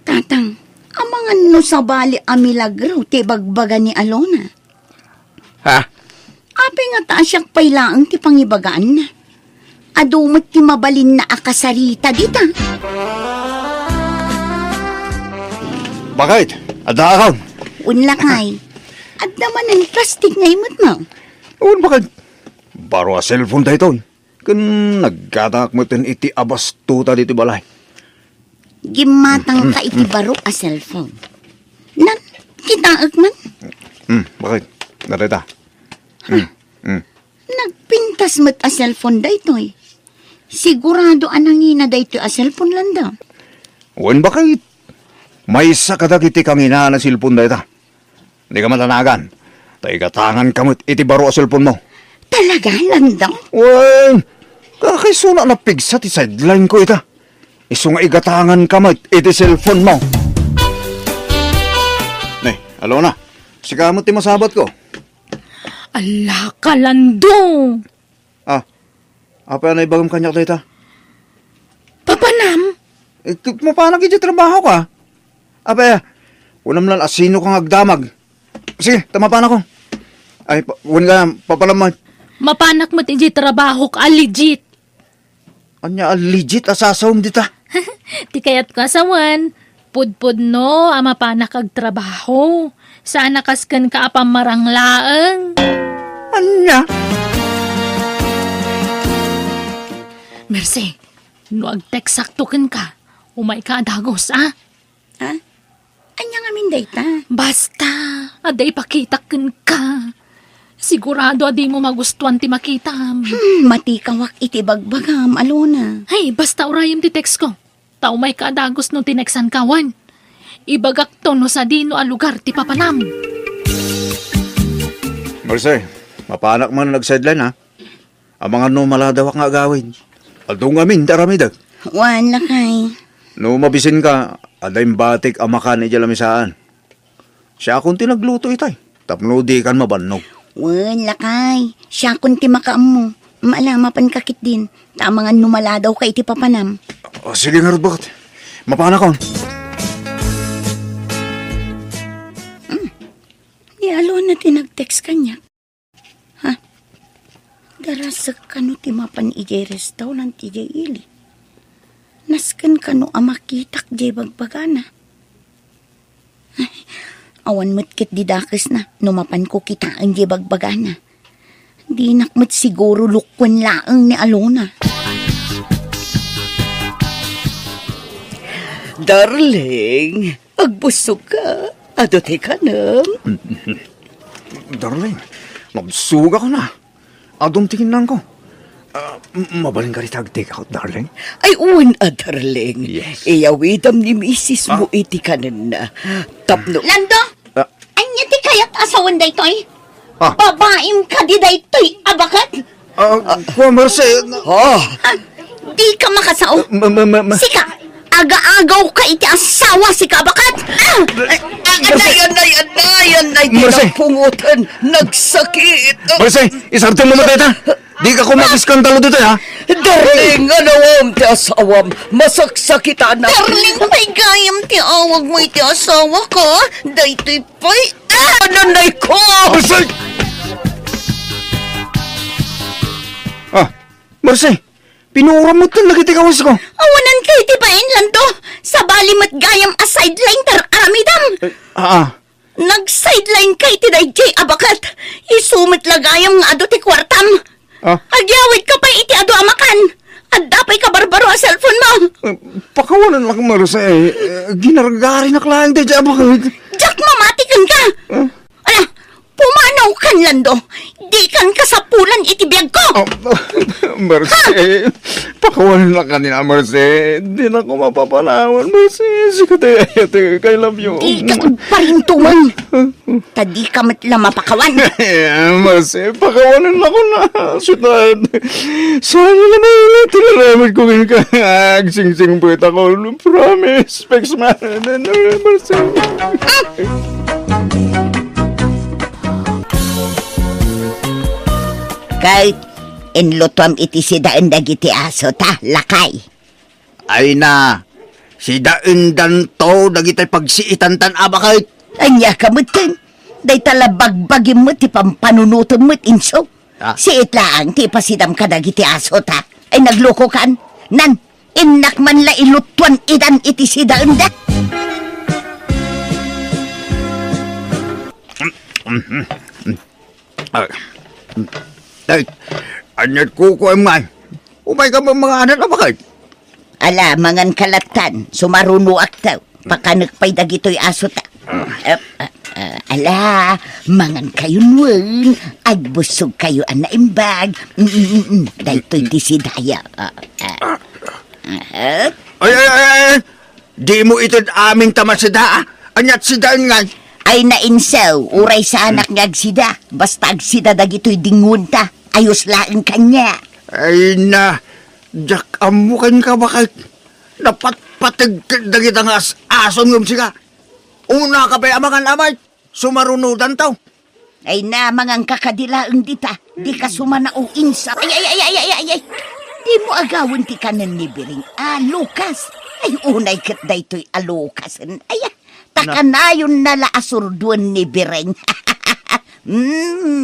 Tatang, amangan no sa bali a milagro ti bagbaga ni Alona. Ha? Apay nga ta siyak pailaang ti pangibagaan na. Adumot ti mabalin na akasarita dita. Bakit? Ada akaw? Unlakay. At naman ang plastic na imot mo. Uwan bakit? Baro a cellphone da ito. Kan nagkatak mo tin iti abas tuta dito balay. Gimatang ka iti baro a cellphone. Nan, kitaag man. Bakit? Narita. Nagpintas mo't a cellphone da ito eh. Sigurado anangina da ito a cellphone lang da. Uwan bakit? May sakadag iti kang ina na cellphone da ita. Hindi ka matanagan. Taigatangan ka mo't iti baro a cellphone mo. Talaga lang daw? Uwan! Kakaisuna na pigsa ti sideline ko ita. Iso nga igatangan ka mo't iti cellphone mo. Nay, Alona. Sikamot ti masabat ko. Ala ka lando. Apa na ibagam kanyak da ita? Papanam? Mapanag iti trabaho ka. Apa, unam lang asino kang agdamag. Sige, tamapan ako. Ay, uwan ka, papalamad. Mapanak mo ti trabaho ka legit. Anya, legit asasawam dita. Ti kayat ko asawan. Pudpud no, mapanak ag trabaho. Sana kaskan ka apang maranglaang. Anya? Mercy, no agteksaktukin ka. Umay ka adagos, Ha? Anya nga min dayta? Basta, aday pakitakin ka. Sigurado adi mo magustuhan ti makitam. Matikawak iti bagbagam, Alona. Hey, basta urayam ti text ko. Tao may kaadagos no tineksan kawan. Ibagak to no sa dino a lugar ti papanam. Marce, mapanak man nag-sideline ha. Ang mga no maladawak nga agawin. Aldong amin, daramidag. Wan lakay. No mabisin ka, aday batik amakan ni Jalamisaan. Siya akong tinagluto itay. Tapno di kan mabannog. Wan lakay. Siya kun ti makaam mo. Malamapan kakit din. Tamangan numala daw kay iti papanam. Sige nga, bakit? Mapana ko. Di alo na tinag-text kanya. Ha? Darasak ka no ti mapan ijay restaurant ijay ili. Naskan ka no amakitak jay bagbagana. Ay, awan mo't kit didakis na, numapan ko kitaan jay bagbagana. Di nakmat siguro lukwan laang ni Alona. Darling, agbusog ka. Adote ka na. Darling, nabsuga ko na. Adong tingin lang ko. Mabaling ka rin tagtik ako, darling. Ay, uwan darling. Yes. Iyawidam ni misis mo iti kanan na. Tapno. Lando! Anya ti kayat asawan da ito'y? Ah. Babaim ka di da ito'y abakat? Kuya Merce. Di ka makasao. Sika, aga-agaw ka iti asawa si kabakat. Anay, Merce. kinapungutan. Nagsakit. Merce, isarte mo matay ta. Di ka kumakiskandalo dito, ha? Darling, anawam ti asawam. Masaksakitan na. Darling, may gayam ti awag mo iti asawa ko. Daytoy pa'y... Nanay ko! Merce! Merce, pinura mo ito lagi tikawas ko. Awanan kay ti bain lando. Sa balimat gayam a sideline tar aramidam. Nag-sideline kay ti dayjay abakat. Isumit lagayam nga ado ti kwartam. Agyawid ka pa iti ado amakan. At dapay ka barbaro a cellphone mo. Pakawalan lang, Merce. Ginargari na klaan di dyan bakit. Jack, mamatikan ka. Ala, pumanaw kan lando. Di kan kasapulan iti biyag ko. Merce, pakawalan lang kanina, Merce. Di na ko mapapanawan, Merce. Sige, I love you. Di ka parintuman. Tadi ka matla mapakawan. Merce, pakawalan lang ko na. Sutad. Sana na ulit. Tinaramad ko rin ka. Sing-sing puwet ako. Promise. Specs man. Merce. Kahit inlutom iti sidaan dagiti aso ta, lakay. Ay na. Si daundan to. Dagitay pagsiitan tan abakay. Anya ka mo tin. Day talabagbagin mo ti pampanunutom mo inso. Si itlaang ti pasidam ka dagiti aso ta. Ay nagloko kan. Nan, inak man la ilutuan idan iti sidaan da. Ay, anyat ko man. Umay ka mga anak na bakit? Ala, mangan kalatan, sumaruno aktaw. Pakanagpay dagito'y aso ta. Ala, mangan kayo nun. Agbusog kayo ang naimbag. Dahito'y disidaya. Ay. Di mo ito aming tamasada. Anyat sidaan nga. Ay nainsaw, uray sa anak nga agsida. Basta agsida dagito'y dingunta. Ayos laing kanya. Ay na, Jack, amukan ka bakit? Dapat patag dagit ang asom yung siga. Una ka pa amangan amay, sumarunudan tao. Ay na, mangang kakadilaang dita. Di ka sumana o insa. Ay. Di mo agawin ti kanan ni Biring. Lukas. Ay, unay kat da ito'y alukas. Ay, takanayon nala asurduan ni Biring.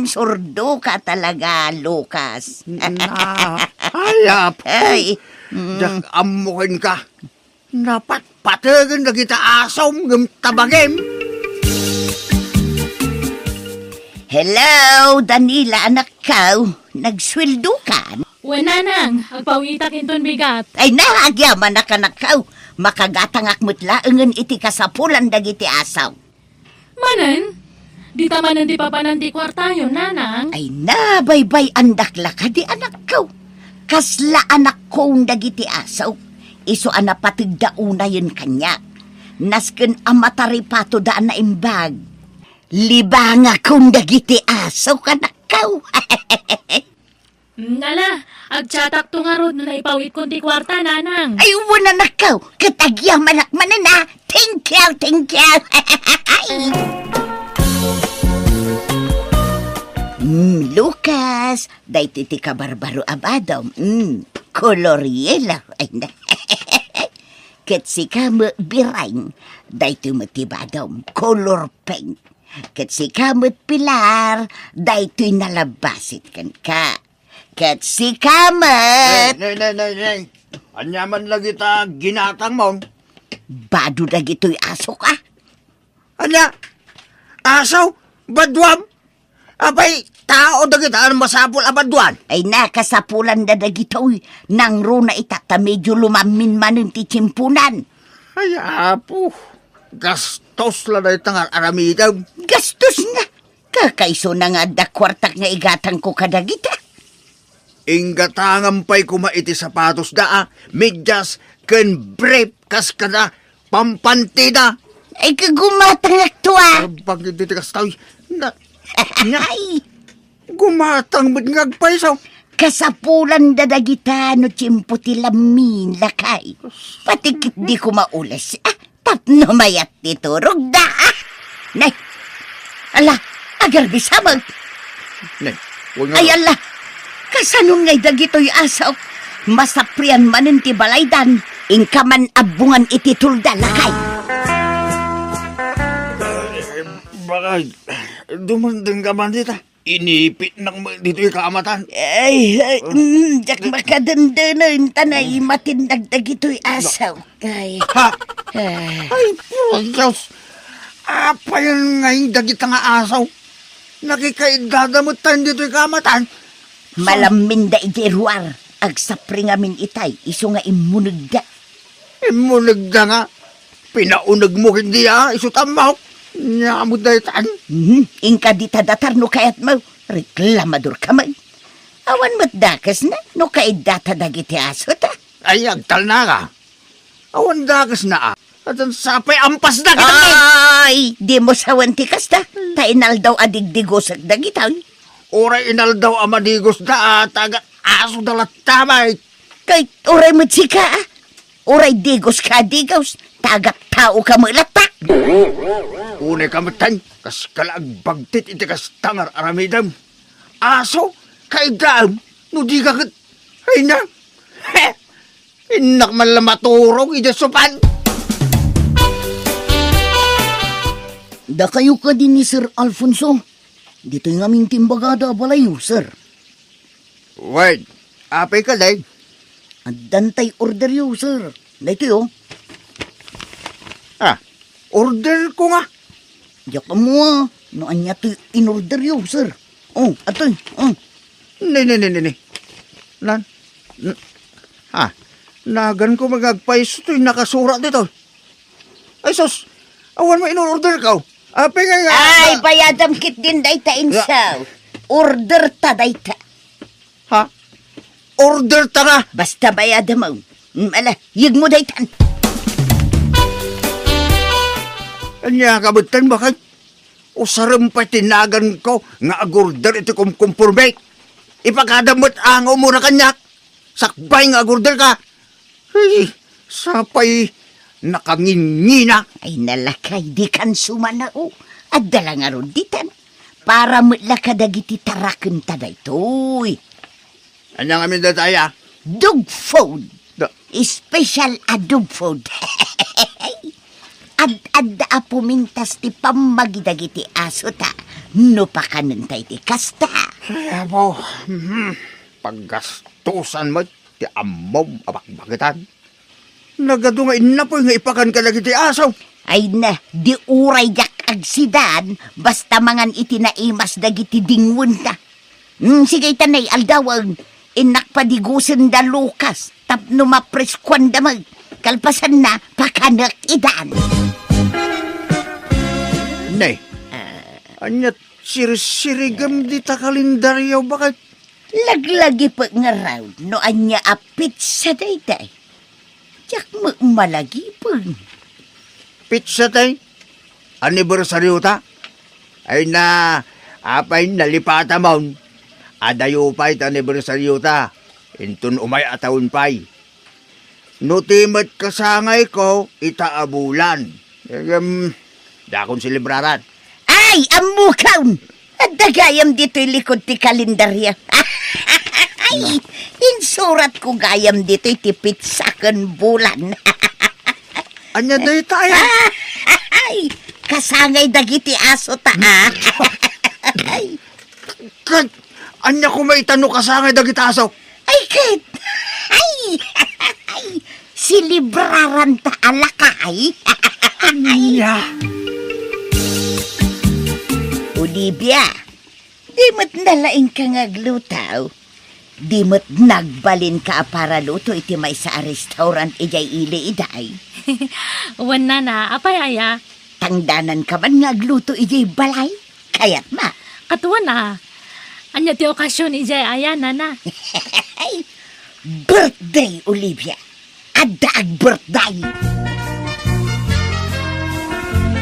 Surdo ka talaga, Lucas. Ayap. Ay. Jack, amukan ka. Dapat patagan na kita asom ng tabagim. Hello, Danila, anak ka. Nagsweldo ka? Wenanang, agpawitak inton bigat. Ay, naagyaman na ka, anak ka. Makagatangak mutlaangan iti kasapulan dagiti asaw. Manan, di tamanan di papanan di kwartayo, nanang. Ay na, baybay andakla ka di anak ko. Kasla anak kong dagiti asaw. Iso ana patigdauna yun kanya. Nasken amataripato daan na imbag. Libanga kong dagiti asaw kanak ko. Nala, agtsatak to nga rod na naipawit kong di kwarta, nanang. Ay, wala na ko. Katagya manakmanan na. Thank you. Lucas, Dahito iti kabarbaro abadom. Koloriela. Ay na. Ket si kamot birang. Dahito matibadom. Color pink. Ket si kamot pilar. Dahito'y nalabasit kan ka. Ket si kamot. Nay. Anyaman lagi ta ginatang mo. Bado na gito'y aso ka. Anya? Asaw? Badwam? Abay, tao na kita ang masapul abadwan. Ay nakasapulan na dagitoy nang runa itata medyo lumamin man ti tsimpunan. Ay, apo. Gastos la na itang aramidaw. Gastos na. Kakaiso na nga da kwartak nga igatang ko kadagita. Ingatangan pa'y kumaiti sapatos da, medyas, ken brief, kas kada, pampantida. Ay kagumatang aktua. Pag titikas tayo, Ay, gumatang ba't ngagpaisaw? kasapulan da dagita no tsimpo ti lamin lakay. Patikit di ko maulas. Tapno mayat ti turog da. Nay, ala, agar bisamag. Nay, huwag nga. Ay ala, kasanong ngay dagito'y asaw. Masaprian manin ti balaydan. Ingkaman abungan iti tulda lakay. Baka, dumandang ka man dita. Inipit ng dito yung kaamatan. Ay, jak makadandanan tanay matindag dagito'y asaw. Ay, Ha? Ay, Diyos. Apa yan ngayon dagita nga asaw? Nakikaidadamot tayo dito yung kaamatan. malamin da ijeruar. Agsapri nga min itay, iso nga imunag da. Imunag da nga. Pinaunag mo hindi isutam mo. Nyamod da itan. Ingka di tadatar no kayat mo. Reklamador ka man. Awan mo't dakas na, no kaidata dagiti aso ta. Ay, agtal na ka. Awan dakas na At ang sapay ampas na kita. Ay, di mo sawan ti kasta. Tainal daw adigdigosag dagitaw. Oray inal daw amadigos da taga aso dalat tamay. Kay oray mo't sika Oray digos ka digos. Tagap tao ka mo latak. Unay kamatan, kas kalag bagtit iti kas tangar aramidam. Aso, kaigam, no di kagat. Ay na, inak man lang maturog, idasupan. Da kayo ka din ni Sir Alfonso. Dito yung aming timbagada balayo, sir. Wait, apay ka day. At dantay order yo, sir. Dito yo. Order ko nga. Diyak mo no anya to in-order yo, sir. Oh, atoy. Ni. Nagan ko magagpais ito'y nakasura dito. Ay sus, awan mo in-order ka. Apay nga nga. Ay, bayadam kit din dayta insaw. Order ta dayta. Ha? Order ta nga. Basta bayadam mo. Ala, yig mo daytan. Anya kabutan bakit? Usaram pa tinagan ko nga agorder ito kumpurbay. Ipakadamot ang umura kanyak. Sakbay nga agorder ka. Ay, sapay nakangingina. Ay, nalakay di kan sumanao. At dala nga ron ditan. Para mutla kadagiti taraken ta daytoy. Anya nga minda tayo? Dog food. Da- Special dog food. Ad-adda apumintas ti pamagidagiti aso ta. No pa kanantay ti kasta. Ay, abo. Paggastusan mo, ti amom abakbagitan. Nagadungain na po nga ipakan ka lagi ti asaw. Ay na, di uray yak agsidan, basta mangan iti naimas dagiti dingwon ta. Sige tanay, aldawag, inak padigusan da Lucas, tapno mapreskwan damag, kalpasan na pakanak idan. Nay, anyat sirisirigam di ta kalendaryo bakit? Laglagi pa nga raw, no anya apit sa dayday. Yak mo malagi pa. Pizza tay? Anibersaryo ta? Ay na, apay nalipata maun. Adayo pa'y anibersaryo ta. Intun umay atawon pa'y. Nutimat kasangay ko, itaabulan. Dakon silibraran. Ay, amukaw! At dagayam dito'y likod ti kalendarya. Ay, insurat ko gayam dito'y ti pitsaken bulan. Anya day tayo. Ay, kasangay dagiti aso ta, ha? Ay, Kat, anya ko may tanong kasangay dagitaso. ay, Kit. Ay, silibraran ta alakay. Anya. Olivia, di mo't nalaing ka nga glutaw. Di mo't nagbalin ka para luto iti may sa restaurant ijay ili iday. Wan nana, apay aya. Tangdanan ka man nga gluto ijay balay. Kaya't ma. Katuan na. Anya ti okasyon ijay aya nana. Ay, birthday, Olivia. Adaag birthday.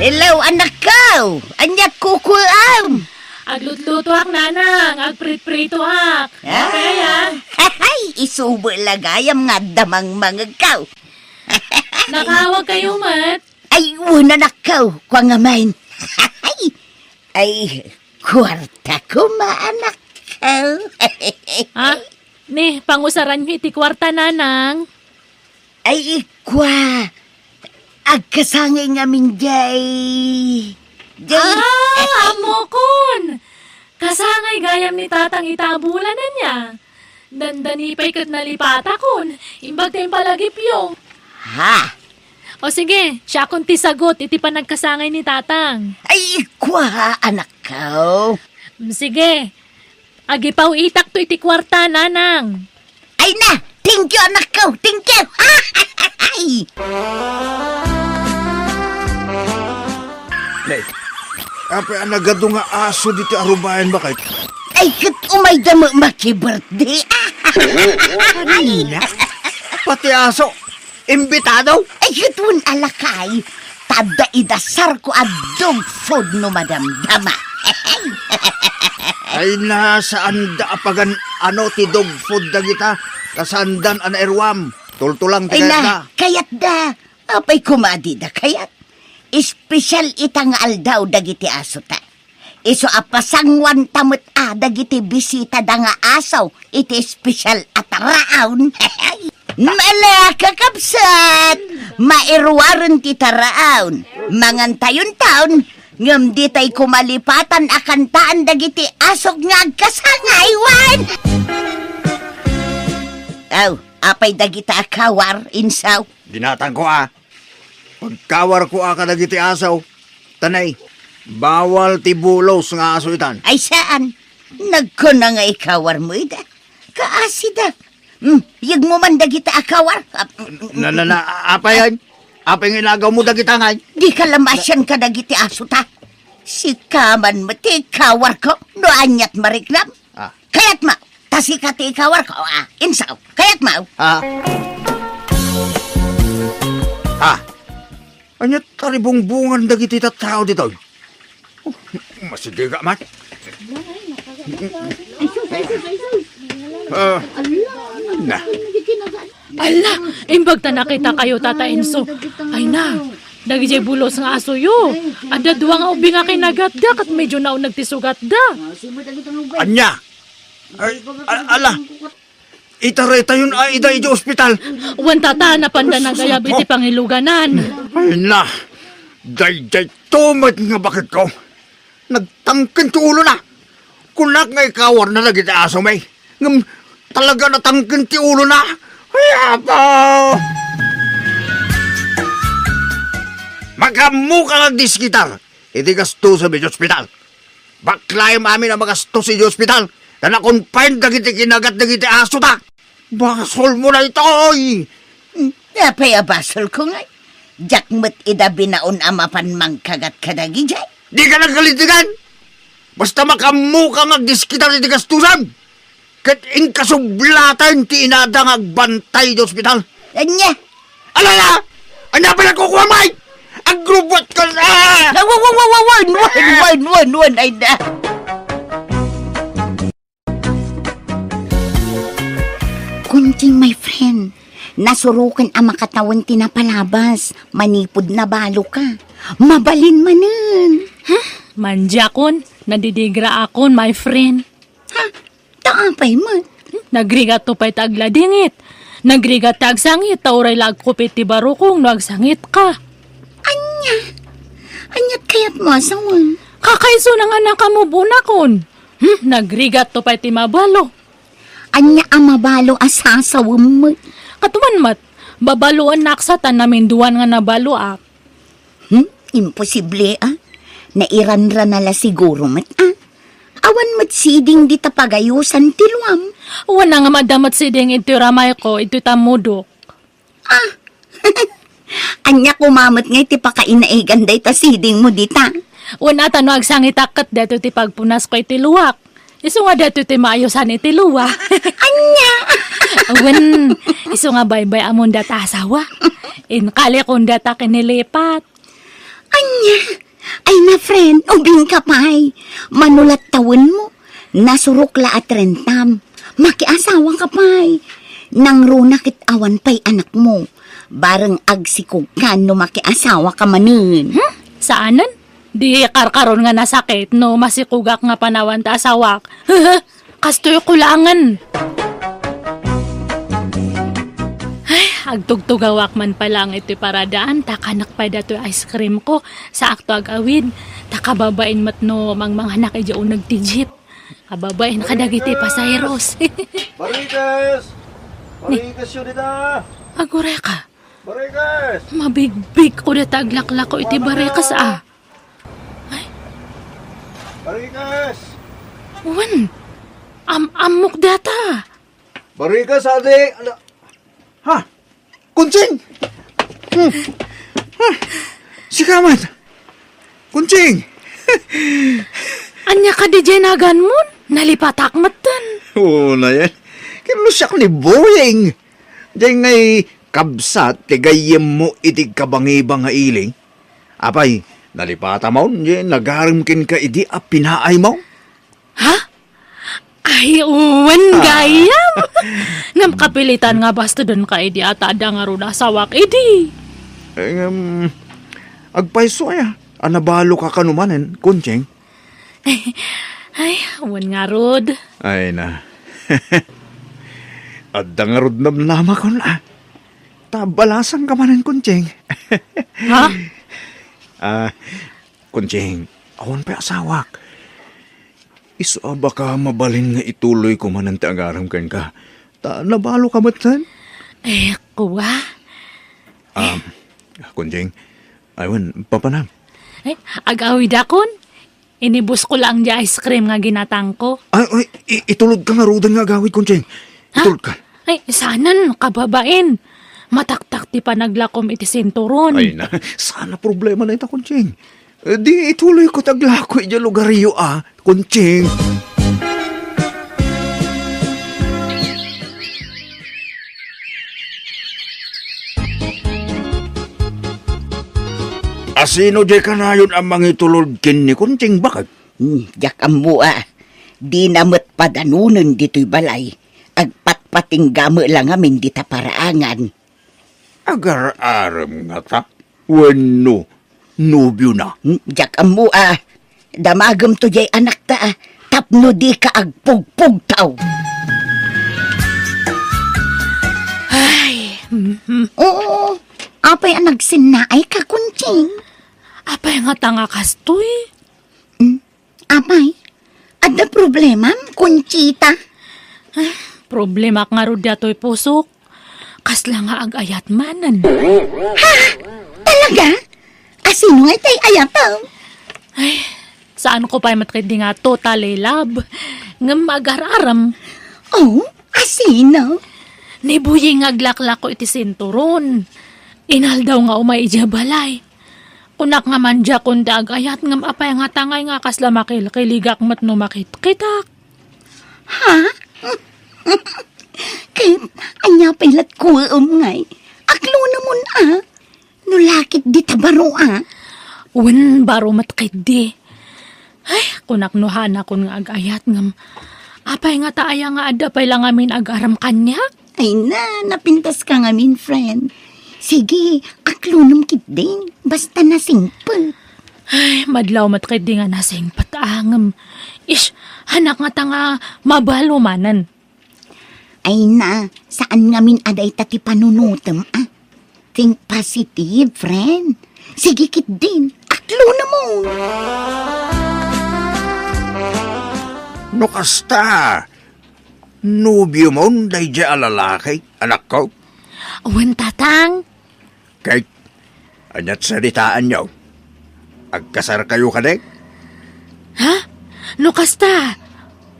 Hello, anak ko. Anya kukulam. Aglutluto ak nanang, agprit-prito ak. Apay aya. Ay, isubo lagayam nga damang mga kaw. Nakawag kayo mat. Ay, una na kaw, kwa nga main. Ay, kwarta ko maanak kaw. Ha? Ni, pangusaran nyo iti kwarta nanang. Ay, kwa. Agkasangay nga min jay. Amo kon! Kasangay gayam ni tatang itabulan na niya. Dandanipay kat nalipata kon. Imbag tayong palagipyo. Ha? O sige, siya akong tisagot, iti pa nagkasangay ni tatang. Ay, kwa, anak ko. Sige, agipaw itak to iti kwarta, nanang. Ay na, thank you, anak ko. Thank you. Ay. Nay, apay anagado nga aso dito arubayan ba kay? Ay, kat umay damo maki-birthday. Anya? Pati aso, imbitado? Ay, katun alakay. Tada idasar ko at dog food no madamdama. Ay nasaan da apagan ano ti dog food dagita kasandan an erwam. Tultulang ti Ay kayat na. na, kayat da. Apay kumadi da kayat. Espesyal itang aldaw dagiti aso ta. Iso apasangwan tamot dagiti bisita da nga asaw. Iti espesyal at raon. Mala kakapsat. Mairwaron ti taraon. Mangantayon taon. Ngam di tay kumalipatan akantaan dagiti asok nga agkasangaywan. Aw, apay dagita akawar insaw. Dinatang ko Pagkawar ko ka dagiti asaw. Tanay, bawal ti bulos nga aso itan. Ay saan? Nagko na nga ikawar mo ida. Kaasida. Yag mo man dagita akawar. Apa yan? Apa yung inagaw mo dagita ngay? Di ka lamasyan ka dagiti aso ta. Si kaman mo ti ikawar ko. No anyat mariklam. Kayat ma. Tasi ka ti ikawar ko. Insaw. Kayat ma. Anya taribong-bungan dagiti tattao dito. Masidiga man. Na. Ala, imbag ta nakita kayo, Tata Enzo. Ay na, dagijay bulos nga aso yo. Ada duwa nga ubi nga kinagatda kat medyo na nagtisugat da. Anya. Ala. Itareta yun ida iti ospital. Wan tata na panda na gayab iti pangiluganan. Ay na. Day tumat nga bakit ko. Nagtangkin ti ulo na. Kunak nga ikawar na lagi ti aso may. Ngam talaga natangkin ti ulo na. Ay apa. Magamu ka lang diskitar. Iti gasto sa medyo ospital. Baklay amin ang magasto sa ospital. Na nakonfine dagiti kinagat dagiti aso ta. Basol mo na ito, oy! Apay abasol ko nga. Diyak mo't ida binaon amapan mang kagat kadagi jay. Di ka nagkalitigan! Basta makamu ka magdiskitar iti gastusan! Kat inkasublatan ti inadang agbantay di ospital. Anya? Alala! Anya pa nagkukuha, Mike! Agrubot ka na! Wan, ay na. Kunting, my friend. Nasurukan ang makatawan tinapalabas. Manipod na balo ka. Mabalin manan. Manja kon. Nadidigra akon, my friend. Ha? Taapay mat. Nagrigat to pa'y tagladingit. Nagrigat tagsangit, tauray lagkupit ti barukong no agsangit ka. Anyat kayat mo asawan. Kakaiso na nga nakamubunakon. Nagrigat to pa'y ti mabalo. Anya amabalo asasawam mo. Katuman mat, babaluan naksatan namin duwan nga nabaluak. Imposible Nairanra nala siguro mat Awan mat siding di tapagayusan tiluam. Wana nga madamat siding ito ramay ko, ito tamudok. Anya kumamat nga iti pakainaigan day ta siding mo dita. Wana tano agsangit akat dato ti pagpunas ko iti luwak. Iso nga dato ti maayusan iti luwa. Anya! Awan, iso nga baybay amon data asawa. Inkali kong data kinilipat. Anya! Ay na friend, ubing ka pa'y. Manulat tawin mo. Nasurukla at rentam. Makiasawa ka pa'y. Nang runakit awan pa'y anak mo. Barang agsikog ka no makiasawa ka manin. Saanan? Di karkaron nga nasakit no masikugak nga panawan ta asawak. Kastoy kulangan. Ay, agtugtugawak man palang ito paradaan, takanak pa dato ice cream ko, sa akto agawid, takababain mat no mangmanghanak ay diyo nagtijip. Kababain kadagiti pasayros. Marikas! Marikas yun dita! Agure ka, Marikas! mabigbig ko na taglaklak ko iti barekas Marikas! Wan, amok data. Marikas, ate! Ha? Kunching! Si Kamat! Kunching! Anya ka di jenagan mon, nalipatak matan. Oo na yan. Kinusyak ni Boying. Diyan ngay kabsat, tigayem mo itig kabangibang nga iling. Apay, nalipata mo, diyan nagarimkin ka idi a pinaay mo. Ha? Ay, uwan gayam. Ngam kapilitan nga basta doon ka idi at ada nga ron asawak idi. Agpaiso ya, anabalo ka kanumanen, Kunching. Ay, uwan nga rod. Ay na. Adda nga rod namnama ko na. Tabalasan ka manen, Kunching. Ha? Kunching, awan pa asawak. Iso baka mabalin nga ituloy ko man ang tagaram kan ka. Nabalo ka matan? Eh, kuwa. Kunjing, aywan, papanam. Ay, agawid akon. Inibus ko lang di ice cream nga ginatang ko. Ay, itulog ka nga rodan nga gawid, Kunjing. Itulog ka. Ay, sanan, kababain. Mataktak ti pa naglakom iti sinturon. Ay na, sana problema na ita, Kunjing. Di ituloy ko taglako ija lugaryo, Kunjing. Asino di ka na yun ang mangitulod kin ni Kunjing bakit? Jak ammo di namat padanunan dito'y balay. Agpatpating gamo lang amin dita paraangan. Agar-aram nga ta. Wano, nubyo na. Jak ammo damagam to jay anak ta tapno di ka agpugpug taw. Ay, Oo, apay ang nagsinaay ka, Kunching. apay nga tanga kastoy. Apay, ada problema, Kunchita? Problema nga ro dato'y pusok. Kasla nga agayat manan. Talaga? Asino nga tay ayataw? Saan ko pa'y matkidi nga totally love. Nga mag-araram. Oh, asino? Nibuyi nga glaklak ko iti sinturon. Inal daw nga umay ija balay. Kunak nga man dya kunda agayat ngam apay nga tangay nga kasla makilkiligak mat no makit-kitak. Ha? Kaya, anya pilat ko ngay. Aklo naman Nulakit di tabaro Wen baro matkidi. Ay, kunak nuhan akon nga agayat ngam. Apay nga taaya nga ada pay lang amin agaram kanya. Ay na, napintas ka nga min, friend. Sige, aklunong kit din. Basta nasingpal. Ay, madlaw matkidi nga nasing angam. Hanak nga tanga mabalo manan. Ay na, saan ngamin aday tati panunutem, ah? Think positive, friend. Sige kit din, aklo na mo. No kasta, nobyo mo day dya alalaki, anak ko. Awan tatang. Kay, anyat salitaan nyo. Agkasar kayo kadek? Ha? No kasta.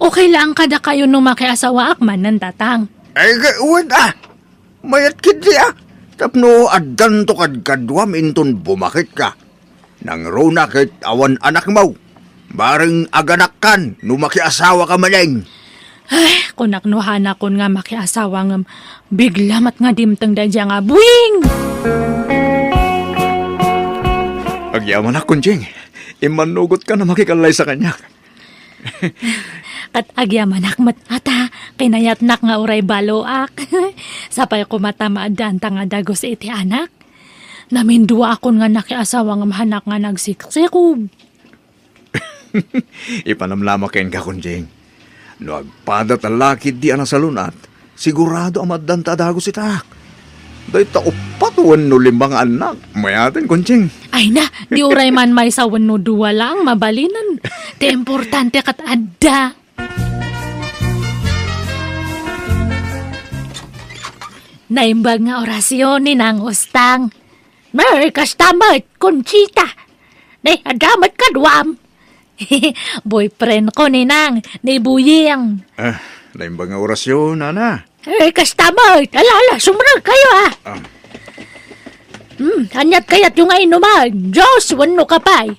Okay lang kada kayo nung makiasawa akman ng tatang. Ay, gawin mayat kiti Tapno addan to kadkadwam inton bumakit ka. Nang runakit awan anak mo. Baring aganakan no makiasawa ka maleng. Ay, kunaknuhan ako nga makiasawa nga biglamat nga dimtang dadya nga buwing. Agyaman akong Jing. Imanugot ka na makikalay sa kanya. At agyaman akmat ata, kinayatnak nga uray baloak. Sapay ko matamaadan nga dagos iti anak. Namindua akon nga nakiasawa nga mahanak nga nagsiksikog. Ipanamlama kain ka kunjing. No agpadat ang lakid di anak salunat, sigurado amadan tadagos itak. Day taupatuan no 5 anak, mayatin kunjing. Ay na, di uray man may sawan no 2 lang, mabalinan. Di importante kat adda. Naimbag nga orasyon ni nang ustang. Mer, kastamat, Conchita. Nay, adamat ka duwam. Boyfriend ko ni nang, ni Buying. Naimbang nga orasyon, ana. Kastamat, alala, sumunod kayo Anyat kayat yung inuman. Diyos, wano ka pa'y.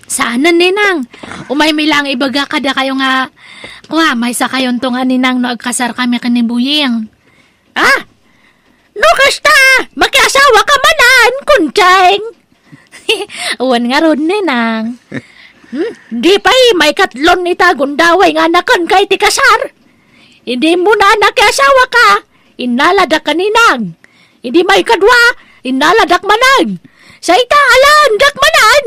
Saanan ni nang? Umay milang ibaga kada kayo nga. Kuha, may sa kayon tong aninang no agkasar kami kanibuying. No kasta! Makiasawa ka manan, kuncheng! Uwan nga ron ni nang. Di pa'y may katlon itagon daway nga nakan kay ti kasar. Hindi mo na nakiasawa ka. Inaladak ka ni nang. Hindi may kadwa. Inaladak manan. Sa ita, alan, dak manan.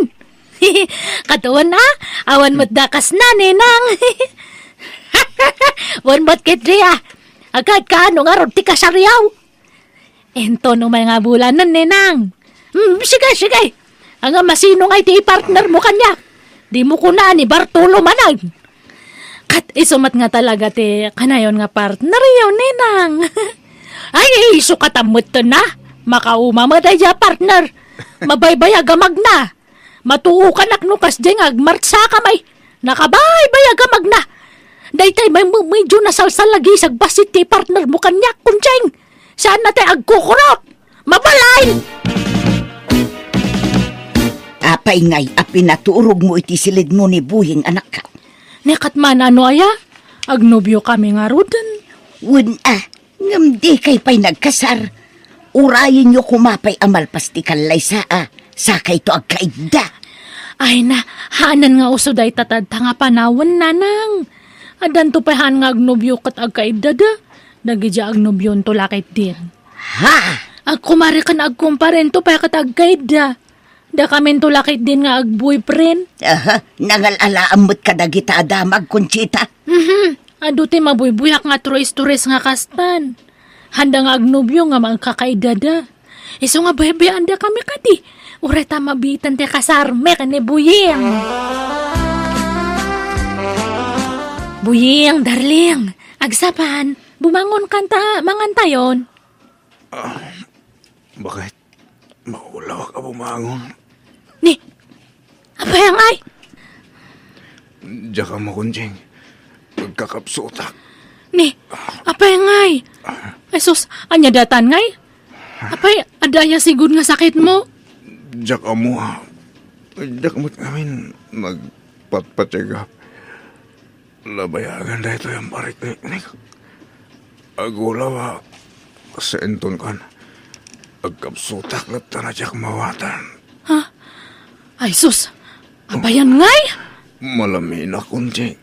Katuan na, awan mo't dakas na, ninang. Wan mo't kitria. Agad ka, ano nga ron, ti kasaryaw. Ento no mga bulanan, ninang. Sige. Ang masino nga iti partner mo kanya. Di mo kuna ni Bartolo manag. Kat isumat nga talaga ti kanayon nga partner yun, ninang. Ay, sukatamot to na. Makauma mo daya partner. Mabaybaya gamag na. Matuo ka naknukas dyan agmartsa kamay. Nakabaybaya gamag na. Daytay may medyo nasalsal lagi sagbasit ti partner mo kanyak kunjeng. Saan na tayo agkukurot? Mabalay! Apay ngay, apinaturog mo iti silid mo ni Buying anak ka. Nekat man ano aya? Agnobyo kami nga rudan. Wun ngamdi kay pa'y nagkasar. Urayin nyo kumapay amal pastikalay sakay to agkaigda. Ay na, hanan nga uso day tatad nga panawan nanang. Adan to pahan nga agnobyo kat agkaigda da. Nagidya agnobyon to lakit din. Ha? Agkumari ka na agkumparen to pa kat agkaigda. Da kamin to lakit din nga agboyfriend. Nangalalaan mo't kadagita adamag, Conchita. Ado ti mabuybuyak nga turis-turis nga kastan. Handa nga agnobyo nga magkakaidada. Iso nga bebe anda kami kadi. Ureta mabitan ti kasarme ka ni Buying. Buying, darling. Agsapan, bumangon kanta, mangantayon. Bakit? Maulaw ka bumangon. Ni, apa yang ay? Diyan ka mo kunjing. Pagkakapsutak. Ni, apa yang ay? Esos, anya datan ngay? Apay, adaya sigud nga sakit mo? Diyan ka mo Diyan ka mo namin magpatpatigap. Labayagan dahito yung parik ni agulaw sa enton kan. Agkapsutak na tanadyak mawatan. Ha? Ay sus, abayan ngay? Malamin na kunjing.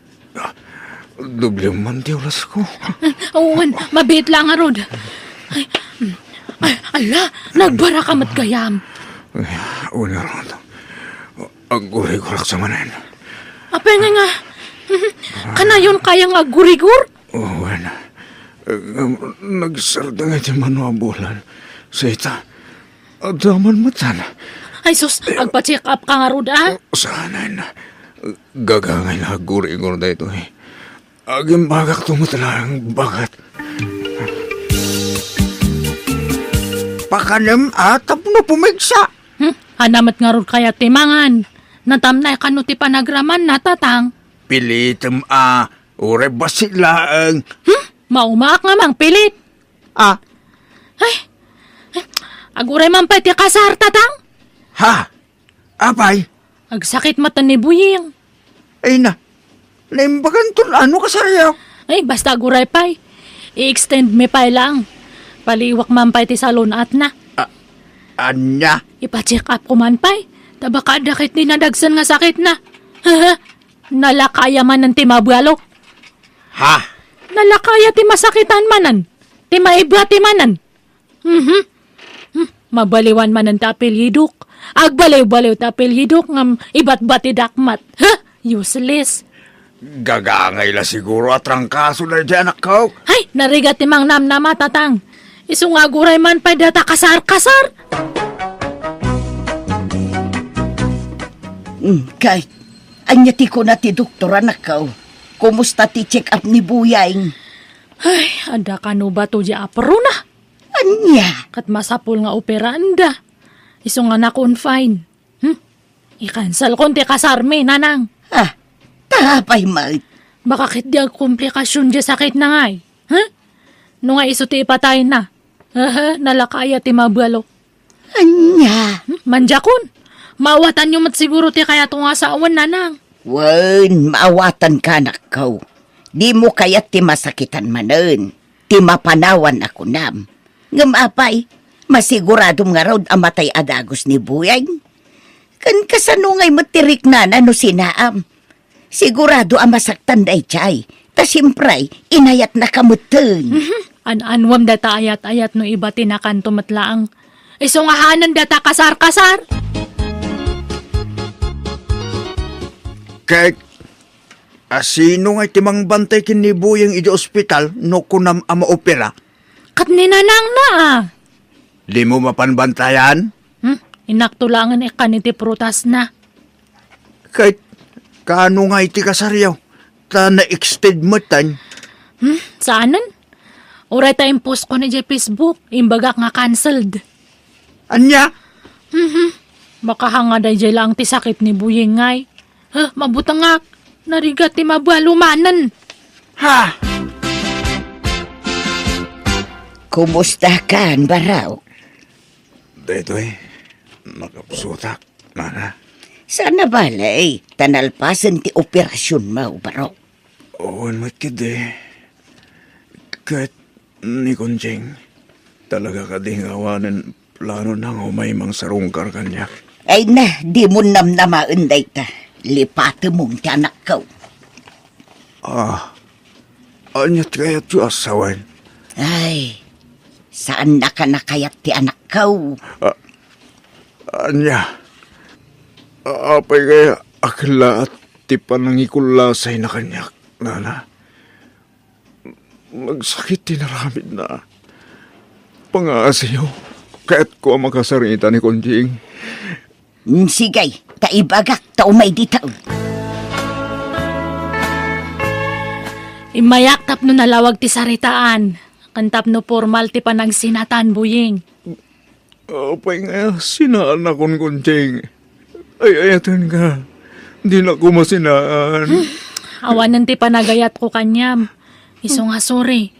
Doble man diulas ko. Uwan, mabit lang arod. Ay, ala, nagbara ka matgayam. Una ron. Ang gulay-gulak sa manin. Apay nga. Kanayon kaya nga gurigur? Oh, wala. Nagsarda nga di manuabulan. Sa ita, adaman matan. Ay sus, agpa-check up ka nga rod ah. Sana na. Gagangay na guri-gur da ito eh. Aging bagak tumutalang bagat. Pakanem atap no pumigsa. Hanamat nga rod kaya timangan. Natamnay kanuti panagraman natatang. Pilitem ure basilaang. Maumaak nga mang pilit. Ay, aguray man pa ti kasar tatang. Ha? Apay? Agsakit mata ni Buying. Ay na. Naimbagan to ano ka sayaw? Ay, basta aguray pa'y. I-extend me pa'y lang. Paliwak man pa'y ti salon at na. Anya? Ipa-check up ko man pa'y. Tabaka dakit ni nadagsan nga sakit na. Nalakaya man ng timabalo. Ha? Nalakaya ti masakitan manan. Ti maibwa ti manan. Mabaliwan man ang tapil hiduk. Agbaliw-baliw tapil hiduk ngam ibat-bat ti dakmat. Useless. Gagangay la siguro at rangkaso na dyan ako. Ay, narigat ti mang namnama tatang. Isungaguray man pa data kasar-kasar. Kahit, anyati ko na ti doktora na kao. Kumusta ti check up ni Buyang? Ay, ada kanu ba to di aparo na? Anya? Kat masapul nga opera anda. Iso nga na-confine. I-cancel kon ti kasarme, nanang. Tapay Mart. Baka kit di ag komplikasyon di sakit na ngay. No nga iso ti ipatay na. Nalakaya ti mabalo. Anya? Manjakon. Mawatan nyo mat siguro ti kaya to nga sa awan, nanang. Wan, maawatan ka na kao. Di mo kaya't ti masakitan manen. Ti mapanawan ako nam. Ngamapay, masiguradong nga raw amatay adagos ni Buyang. Kan kasanungay mo tirik na no sinaam. Sigurado ang masaktan da ichay. Ta simpray, inayat na kamuteng. An-anwam data ayat-ayat no iba tinakan tumatlaang. Iso nga hanan data kasar-kasar. Kaya, asino nga timang bantay kinibuyang iti ospital no kunam ama opera? Kat ninanang na Di mo mapanbantayan? Inaktulangan iti prutas na. Kahit kaano nga iti kasaryaw, ta na-extend mo tan. Saanan? Oray tayong post ko na di Facebook, imbagak nga cancelled. Anya? Baka hanga day lang ti sakit ni Buying ngay. Mabutang nga, narigat ti mabalumanan. Ha? Kumusta ka, Baraw? Dito nakapsutak, mana. Sana balay, tanalpasan ti operasyon mo, Baraw. Oon matkid Kahit ni Konjing, talaga ka ding awanan plano nang umaymang sarungkar kanya. Ay na, di mo namnamaan day ta. Lipate mong ti anak ko. Anyat kaya ti asawan? Ay, saan na ka nakayat ti anak ko? Anya? Apay kaya akla at ti panangikulasay na kanya, nana. Nagsakit tinaramid na. Pangaasiyo, kaya't ko ang makasarita ni Konjing. Sigay, taibagak, taumay ditaw. Imayak tap no nalawag ti saritaan. Kantap no formal ti panagsinatan, Buying. Apay nga, sinaan akong Konjing. Ay, ayatan ka. Di na ko masinaan. Awanan ti panagayat ko kanyam. Iso nga sorry.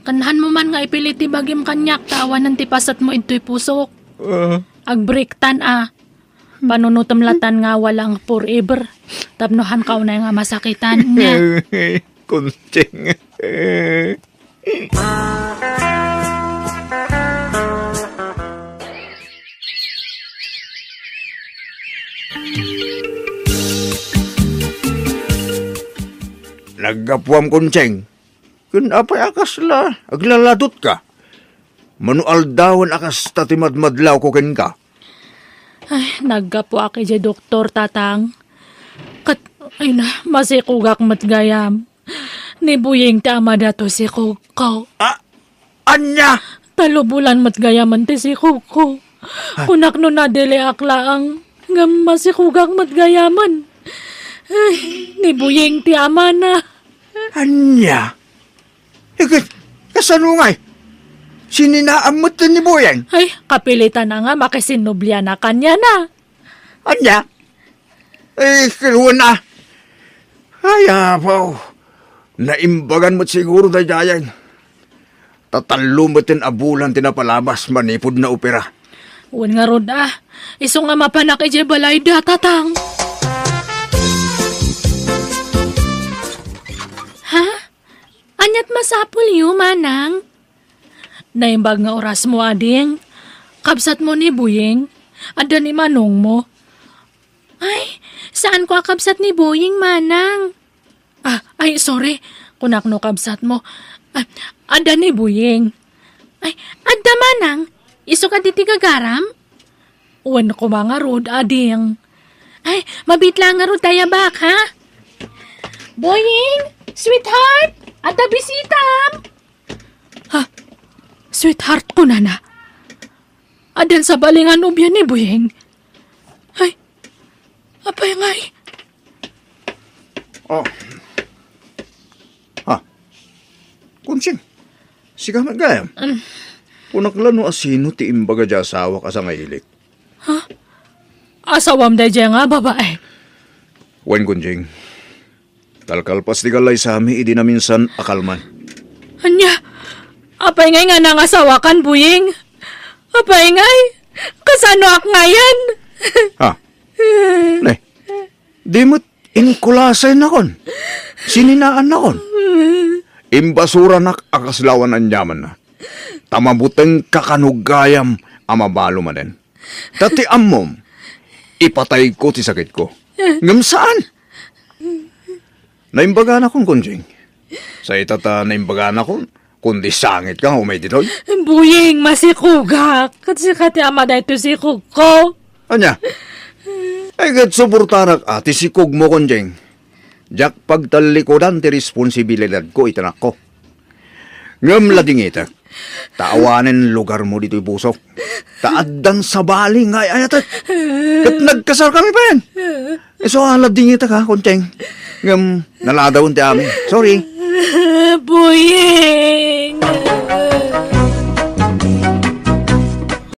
Kanahan mo man nga ipilit ti bagim kanyak, tawanan ti pasat mo into'y pusok. Agbriktan Panunutamlatan nga walang forever. Tapnohan ka na nga masakitan niya. Konjing. Naggapuam Konjing. Kun apay akas la, aglaladot ka. Manual dawan akas tatimadmadlaw ko ken ka. Ay, naggapo aki di doktor tatang. Kat Ay na, masikugak matgayam. Ni Buying tama dato si Kuko. Anya! Talubulan matgayaman ti si Kuko. Kunak no na dele aklaang nga masikugak matgayaman. Ay, ni Buying ti ama na. Anya! Kasanungay? Sininaamot na ni Boyeng? Ay, kapilitan na nga makisinublia na kanya na. Anya? Kiruan na. Ay, apaw. Naimbagan mo't siguro na jayan. Tatalumutin abulan tinapalabas manipod na opera. Uwan nga rod iso nga mapanak ije balay da tatang. Ha? Anyat masapul yu, manang? Naimbag nga oras mo, ading. Kabsat mo ni Buying. Ada ni manong mo. Ay, saan ko kabsat ni Buying, manang? Ay, sorry. Kunak no kabsat mo. Ada ni Buying. Ay, ada manang. Iso ka diti kagaram? Uwan ko mga rod, ading. Ay, mabitla nga rod tayo bak, ha? Buying! Sweetheart! Ada bisitam! Ha? Sweetheart ko na. Adan sa balingan ubyan ni Buying. Ay, apay ngay. Oh. Ha? Kunsing, sigamat gayam. Punaklano asino ti imbaga dya asawa ka sa ngayilik. Ha? Asawam da dya nga, babae. Wen kunjing, kalkalpas di kalay sa amin, idi na minsan akalman. Anya, apay ngay nga nangasawakan, Buying. Apay ngay, kasano ak ngayan? Ha? Ne, di mo't inkulasay na kon. Sininaan na kon. Imbasura nak akaslawan ang yaman na. Tamabuteng kakanugayam amabalo man din. Tati amom, ipatay ko ti sakit ko. Ngam saan? Naimbaga na kon, kunjing. Sa itata naimbaga na kon, kundi sangit ka umay ditoy. Buying, masikugak. Kasi kati ama da ito si Kuko. Anya? Ay gat suportanak ati si Kug mo, kunjing. Jak pagtalikodan ti responsibilidad ko itanak ko. Ngam lading itak. Taawanin lugar mo dito'y pusok. Taaddan sa bali nga ayatat. Kat nagkasal kami pa yan. So lading itak ha, kunjing. Ngam naladawon ti amin. Sorry. Buying!